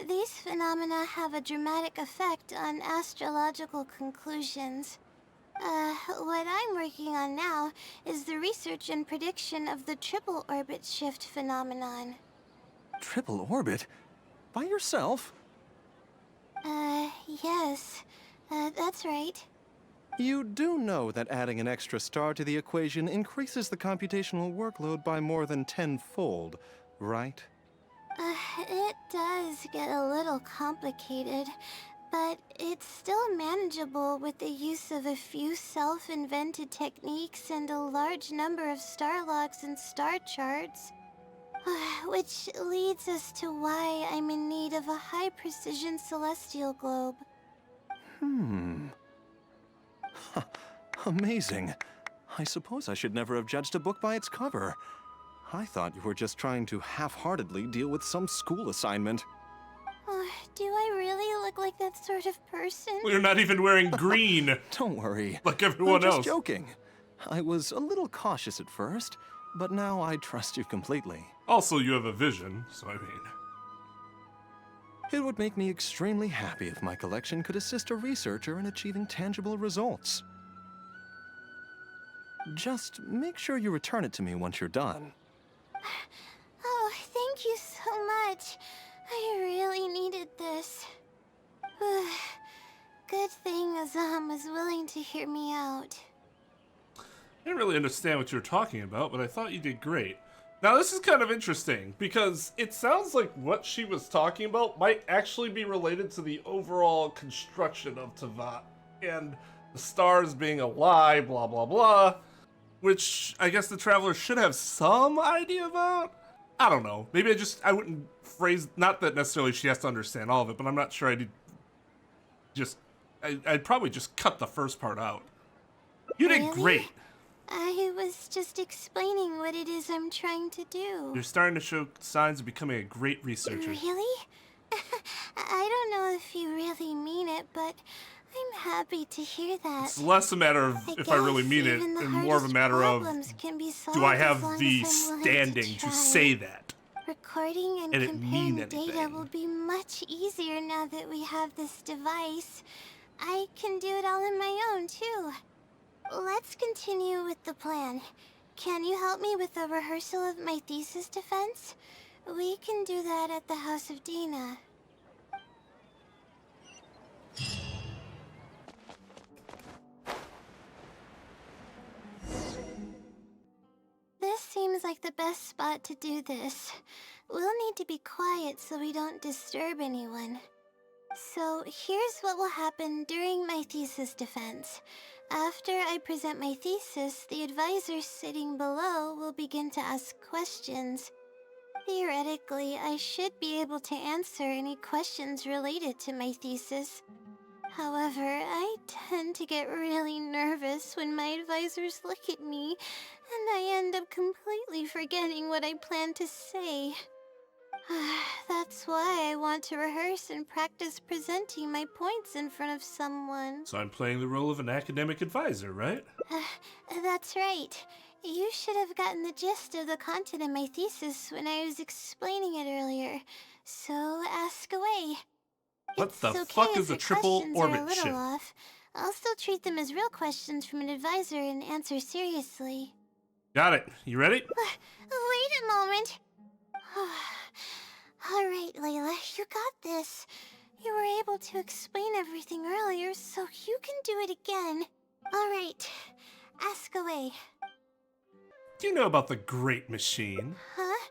These phenomena have a dramatic effect on astrological conclusions. What I'm working on now is the research and prediction of the triple orbit shift phenomenon. Triple orbit? By yourself? Yes. That's right. You do know that adding an extra star to the equation increases the computational workload by more than tenfold, right? It does get a little complicated, but it's still manageable with the use of a few self-invented techniques and a large number of star logs and star charts. Which leads us to why I'm in need of a high-precision celestial globe. Amazing. I suppose I should never have judged a book by its cover. I thought you were just trying to half-heartedly deal with some school assignment. Do I really look like that sort of person? You're not even wearing green. Don't worry. Like everyone I'm just else. joking. I was a little cautious at first, but now I trust you completely. Also, you have a vision, so I mean... It would make me extremely happy if my collection could assist a researcher in achieving tangible results. Just make sure you return it to me once you're done. Oh, thank you so much. I really needed this. Good thing Azam was willing to hear me out. I didn't really understand what you were talking about, but I thought you did great. Now, this is kind of interesting, because it sounds like what she was talking about might actually be related to the overall construction of Teyvat, and the stars being a lie, blah blah blah, which I guess the Traveler should have some idea about? I don't know. Maybe I wouldn't phrase, not that necessarily she has to understand all of it, but I'm not sure I'd probably just cut the first part out. You did Really? great. I was just explaining what it is I'm trying to do. You're starting to show signs of becoming a great researcher. Really? I don't know if you really mean it, but I'm happy to hear that. It's less a matter of if I really mean it, even the and more of a hardest matter of, problems can be solved do I as have long the as I'm willing standing to try. say that? Recording and And it mean comparing data anything. will be much easier now that we have this device. I can do it all on my own, too. Let's continue with the plan. Can you help me with the rehearsal of my thesis defense? We can do that at the House of Dina. This seems like the best spot to do this. We'll need to be quiet so we don't disturb anyone. So here's what will happen during my thesis defense. After I present my thesis, the advisors sitting below will begin to ask questions. Theoretically, I should be able to answer any questions related to my thesis. However, I tend to get really nervous when my advisors look at me, and I end up completely forgetting what I plan to say. That's why I want to rehearse and practice presenting my points in front of someone. So I'm playing the role of an academic advisor, right? That's right. You should have gotten the gist of the content of my thesis when I was explaining it earlier. So ask away. What It's the okay fuck if is a your triple questions orbit are a little ship? off. I'll still treat them as real questions from an advisor and answer seriously. Got it. You ready? Wait a moment. All right, Layla, you got this. You were able to explain everything earlier, so you can do it again. All right, ask away. Do you know about the Great Machine? Huh?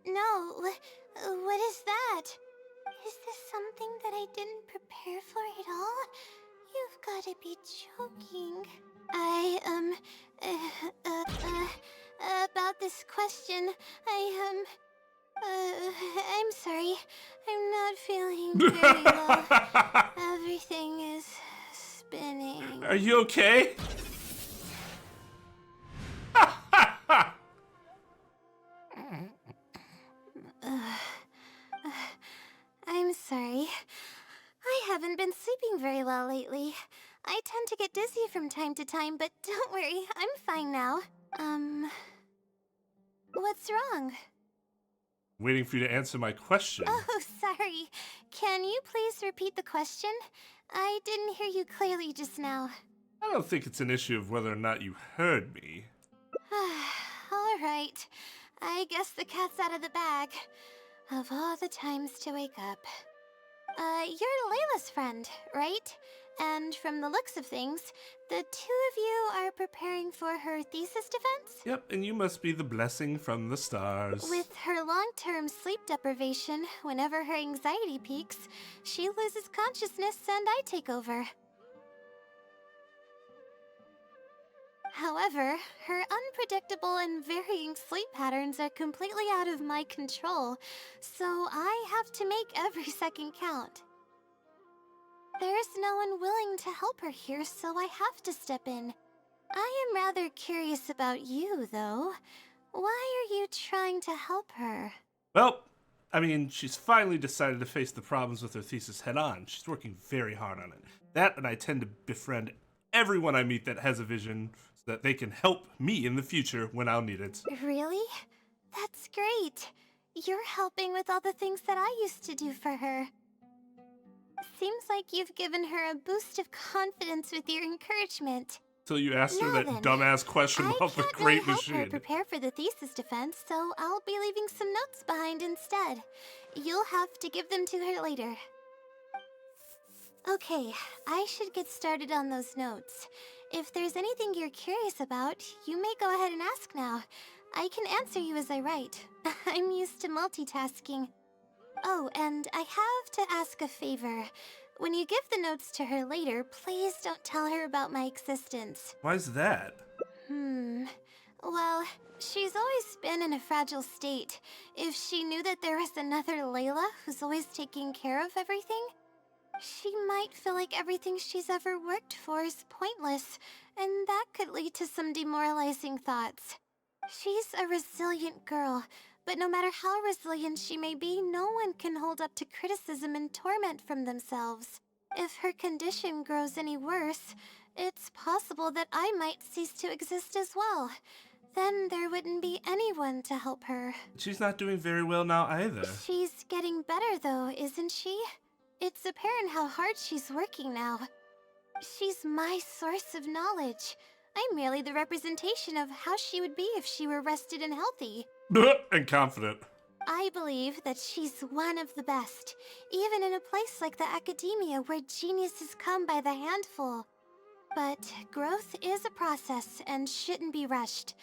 No. What is that? Is this something that I didn't prepare for at all? You've got to be joking. About this question, I'm sorry. I'm not feeling very well. Everything is spinning. Are you okay? I'm sorry. I haven't been sleeping very well lately. I tend to get dizzy from time to time, but don't worry, I'm fine now. What's wrong? Waiting for you to answer my question. Oh, sorry. Can you please repeat the question? I didn't hear you clearly just now. I don't think it's an issue of whether or not you heard me. All right. I guess the cat's out of the bag. Of all the times to wake up. You're Layla's friend, right? And from the looks of things, the two of you are preparing for her thesis defense? Yep, and you must be the blessing from the stars. With her long-term sleep deprivation, whenever her anxiety peaks, she loses consciousness and I take over. However, her unpredictable and varying sleep patterns are completely out of my control, so I have to make every second count. There's no one willing to help her here, so I have to step in. I am rather curious about you, though. Why are you trying to help her? Well, I mean, she's finally decided to face the problems with her thesis head on. She's working very hard on it. That, and I tend to befriend everyone I meet that has a vision so that they can help me in the future when I'll need it. Really? That's great. You're helping with all the things that I used to do for her. Seems like you've given her a boost of confidence with your encouragement. Till you asked her Now that then, dumbass question about the I can't Great really help her Machine. prepare for the thesis defense, so I'll be leaving some notes behind instead. You'll have to give them to her later. Okay, I should get started on those notes. If there's anything you're curious about, you may go ahead and ask now. I can answer you as I write. I'm used to multitasking. Oh, and I have to ask a favor. When you give the notes to her later, please don't tell her about my existence. Why's that? Well, she's always been in a fragile state. If she knew that there was another Layla who's always taking care of everything, she might feel like everything she's ever worked for is pointless, and that could lead to some demoralizing thoughts. She's a resilient girl, but no matter how resilient she may be, no one can hold up to criticism and torment from themselves. If her condition grows any worse, it's possible that I might cease to exist as well. Then there wouldn't be anyone to help her. She's not doing very well now either. She's getting better though, isn't she? It's apparent how hard she's working now. She's my source of knowledge. I'm merely the representation of how she would be if she were rested and healthy. And confident. I believe that she's one of the best, even in a place like the academia where geniuses come by the handful. But growth is a process and shouldn't be rushed.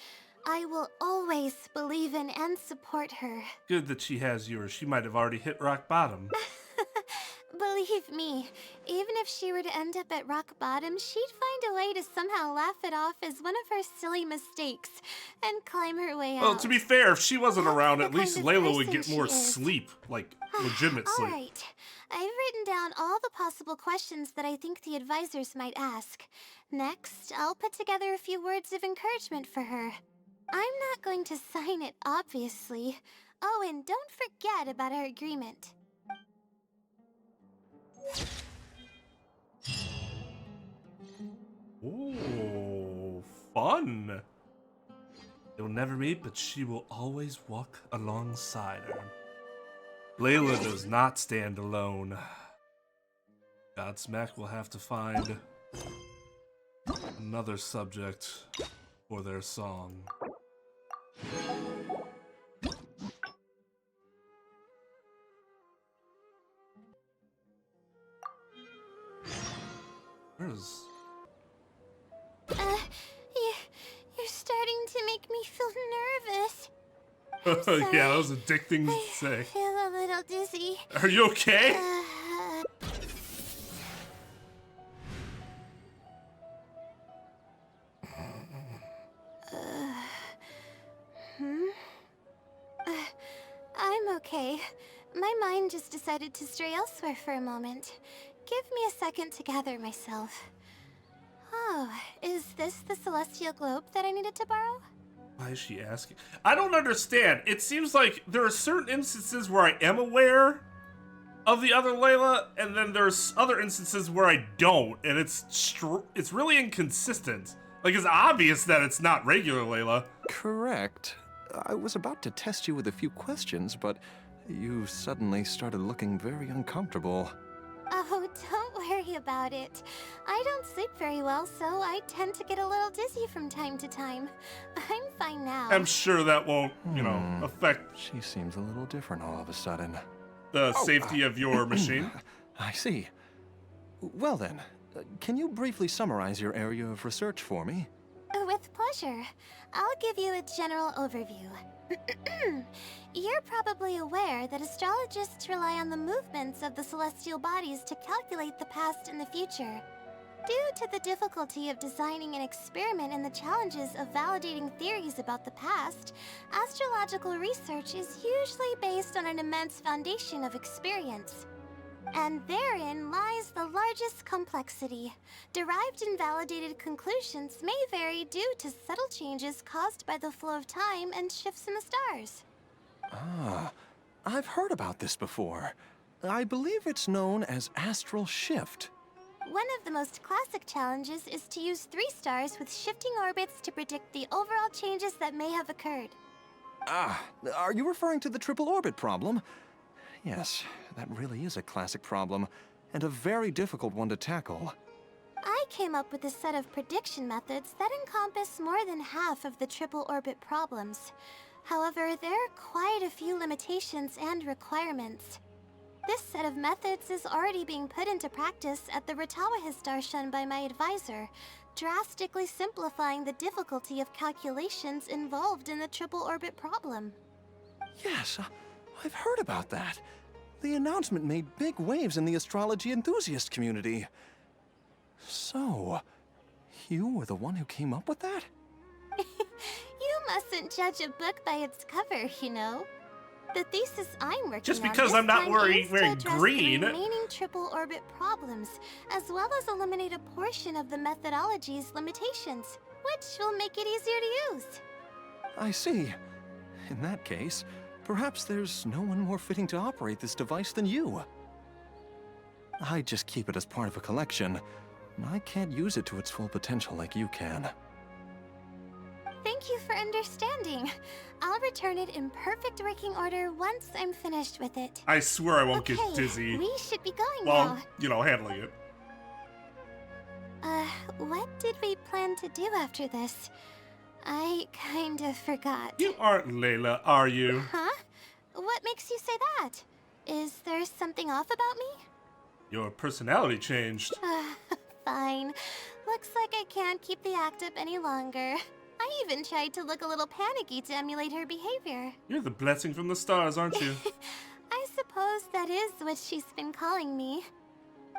I will always believe in and support her. Good that she has yours. She might have already hit rock bottom. Believe me, even if she were to end up at rock bottom, she'd find a way to somehow laugh it off as one of her silly mistakes and climb her way out. Well, to be fair, if she wasn't That's around, the at least kind of Layla would person get more she is. sleep. Like, legitimate sleep. Alright, I've written down all the possible questions that I think the advisors might ask. Next, I'll put together a few words of encouragement for her. I'm not going to sign it, obviously. Oh, and don't forget about our agreement. Ooh, fun. They'll never meet, but she will always walk alongside her. Layla does not stand alone. Godsmack will have to find another subject for their song. Where's... You're starting to make me feel nervous. I'm sorry. Yeah, that was a dick thing to I say. feel a little dizzy. Are you okay? I'm okay. My mind just decided to stray elsewhere for a moment. Give me a second to gather myself. Oh, is this the celestial globe that I needed to borrow? Why is she asking? I don't understand. It seems like there are certain instances where I am aware of the other Layla, and then there's other instances where I don't, and it's really inconsistent. Like, it's obvious that it's not regular Layla. Correct. I was about to test you with a few questions, but you suddenly started looking very uncomfortable. Oh, don't worry about it. I don't sleep very well, so I tend to get a little dizzy from time to time. I'm fine now. I'm sure that won't, you know, affect She seems a little different all of a sudden. the safety of your machine. I see. Well then, can you briefly summarize your area of research for me? With pleasure. I'll give you a general overview. You're probably aware that astrologists rely on the movements of the celestial bodies to calculate the past and the future. Due to the difficulty of designing an experiment and the challenges of validating theories about the past, astrological research is usually based on an immense foundation of experience. And therein lies the largest complexity. Derived and validated conclusions may vary due to subtle changes caused by the flow of time and shifts in the stars. Ah, I've heard about this before. I believe it's known as astral shift. One of the most classic challenges is to use 3 stars with shifting orbits to predict the overall changes that may have occurred. Ah, are you referring to the triple orbit problem? Yes, that really is a classic problem, and a very difficult one to tackle. I came up with a set of prediction methods that encompass more than half of the triple orbit problems. However, there are quite a few limitations and requirements. This set of methods is already being put into practice at the Ratawa star shunned by my advisor, drastically simplifying the difficulty of calculations involved in the triple orbit problem. Yes, I've heard about that. The announcement made big waves in the astrology enthusiast community. So, you were the one who came up with that? You mustn't judge a book by its cover, you know. The thesis I'm working Just on because this I'm not time wearing aims to address green. the remaining triple orbit problems, as well as eliminate a portion of the methodology's limitations, which will make it easier to use. I see. In that case, perhaps there's no one more fitting to operate this device than you. I just keep it as part of a collection. I can't use it to its full potential like you can. Thank you for understanding. I'll return it in perfect working order once I'm finished with it. I swear I won't Okay, get dizzy we should be going while, now. you know, handling it. What did we plan to do after this? I kind of forgot. You aren't Layla, are you? Huh? What makes you say that? Is there something off about me? Your personality changed. Fine. Looks like I can't keep the act up any longer. I even tried to look a little panicky to emulate her behavior. You're the blessing from the stars, aren't you? I suppose that is what she's been calling me.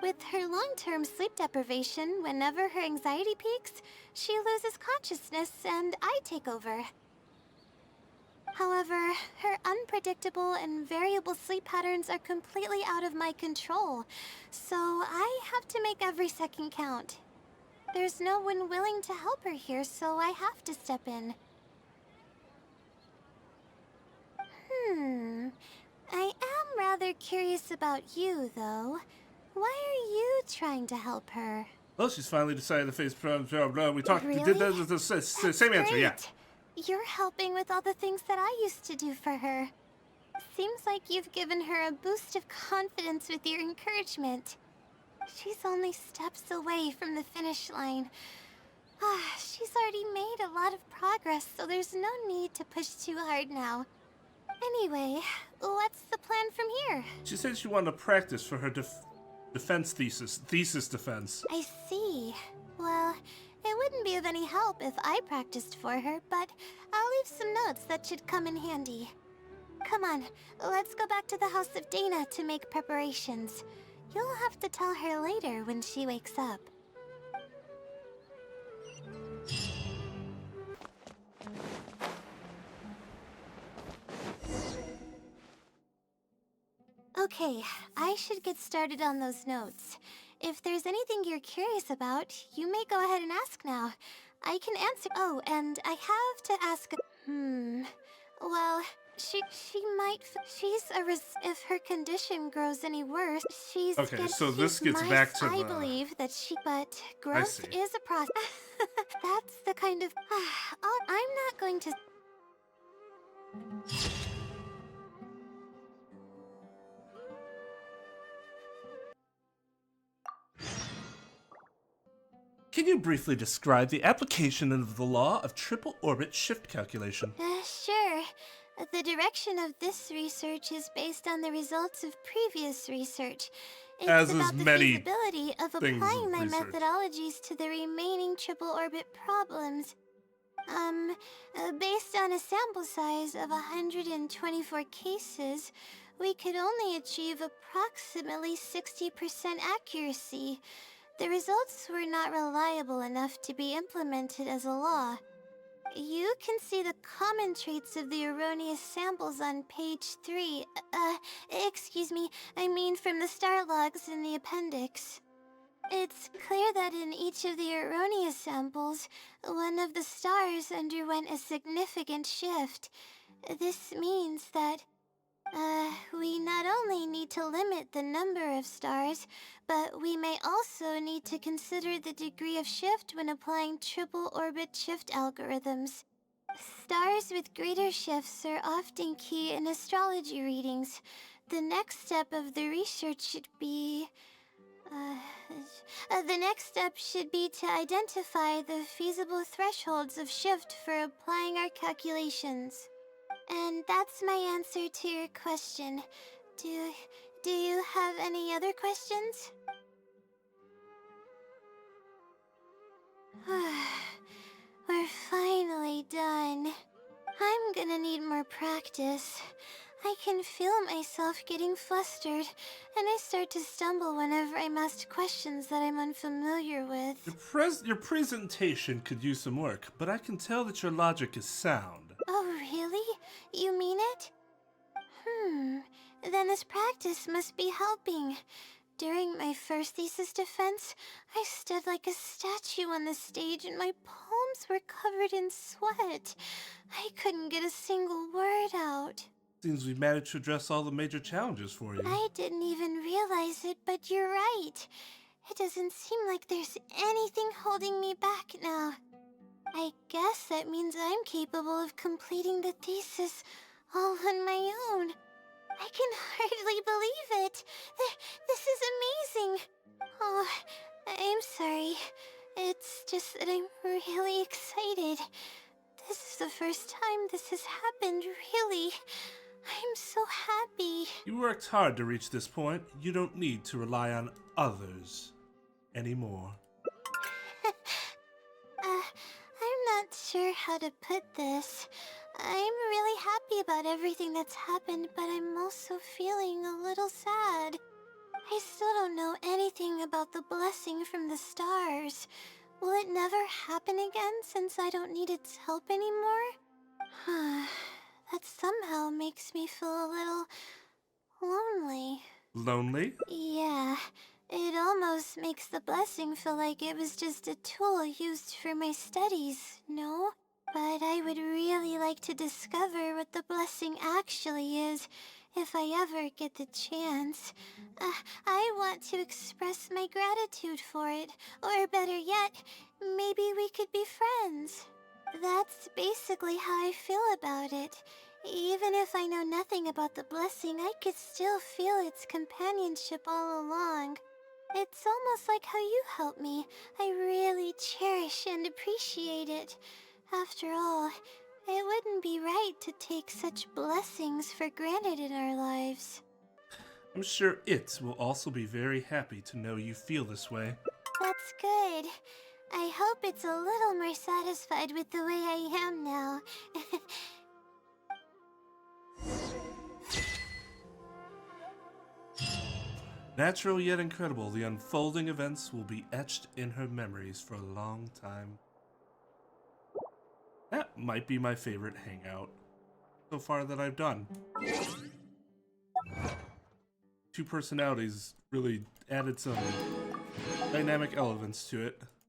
With her long-term sleep deprivation, whenever her anxiety peaks, she loses consciousness and I take over. However, her unpredictable and variable sleep patterns are completely out of my control, so I have to make every second count. There's no one willing to help her here, so I have to step in. I am rather curious about you, though. Why are you trying to help her? Well, she's finally decided to face problem. We talked. Really? We did the same answer, yeah. Great. You're helping with all the things that I used to do for her. Seems like you've given her a boost of confidence with your encouragement. She's only steps away from the finish line. She's already made a lot of progress, so there's no need to push too hard now. Anyway, what's the plan from here? She said she wanted to practice for her defense thesis defense. I see. Well, it wouldn't be of any help if I practiced for her, but I'll leave some notes that should come in handy. Come on, let's go back to the House of Dana to make preparations. You'll have to tell her later when she wakes up. Okay, I should get started on those notes. If there's anything you're curious about, you may go ahead and ask now. I can answer. Oh, and I have to ask. Well, she might. If her condition grows any worse, she's. Okay, so this gets back to I believe that she. But growth is a process. That's the kind of. I'm not going to. Can you briefly describe the application of the law of triple orbit shift calculation? Sure. The direction of this research is based on the results of previous research. It's As is about the many feasibility of things applying of my research. methodologies to the remaining triple orbit problems. Based on a sample size of 124 cases, we could only achieve approximately 60% accuracy. The results were not reliable enough to be implemented as a law. You can see the common traits of the erroneous samples on page 3. Excuse me, I mean from the star logs in the appendix. It's clear that in each of the erroneous samples, one of the stars underwent a significant shift. This means that, we not only need to limit the number of stars, but we may also need to consider the degree of shift when applying triple orbit shift algorithms. Stars with greater shifts are often key in astrology readings. The next step of the research should be... the next step should be to identify the feasible thresholds of shift for applying our calculations. And that's my answer to your question. Do you have any other questions? We're finally done. I'm gonna need more practice. I can feel myself getting flustered, and I start to stumble whenever I'm asked questions that I'm unfamiliar with. Your presentation could use some work, but I can tell that your logic is sound. Oh, really? You mean it? Then this practice must be helping. During my first thesis defense, I stood like a statue on the stage and my palms were covered in sweat. I couldn't get a single word out. Seems we've managed to address all the major challenges for you. I didn't even realize it, but you're right. It doesn't seem like there's anything holding me back now. I guess that means I'm capable of completing the thesis all on my own. I can hardly believe it. This is amazing. Oh, I'm sorry. It's just that I'm really excited. This is the first time this has happened, really. I'm so happy. You worked hard to reach this point. You don't need to rely on others anymore. I'm not sure how to put this. I'm really happy about everything that's happened, but I'm also feeling a little sad. I still don't know anything about the blessing from the stars. Will it never happen again since I don't need its help anymore? That somehow makes me feel a little lonely. Lonely? Yeah, it almost makes the blessing feel like it was just a tool used for my studies, no? But I would really like to discover what the blessing actually is, if I ever get the chance. I want to express my gratitude for it, or better yet, maybe we could be friends. That's basically how I feel about it. Even if I know nothing about the blessing, I could still feel its companionship all along. It's almost like how you helped me. I really cherish and appreciate it. After all, it wouldn't be right to take such blessings for granted in our lives. I'm sure it will also be very happy to know you feel this way. That's good. I hope it's a little more satisfied with the way I am now. Natural yet incredible, the unfolding events will be etched in her memories for a long time. That might be my favorite hangout so far that I've done. Two personalities really added some dynamic elements to it.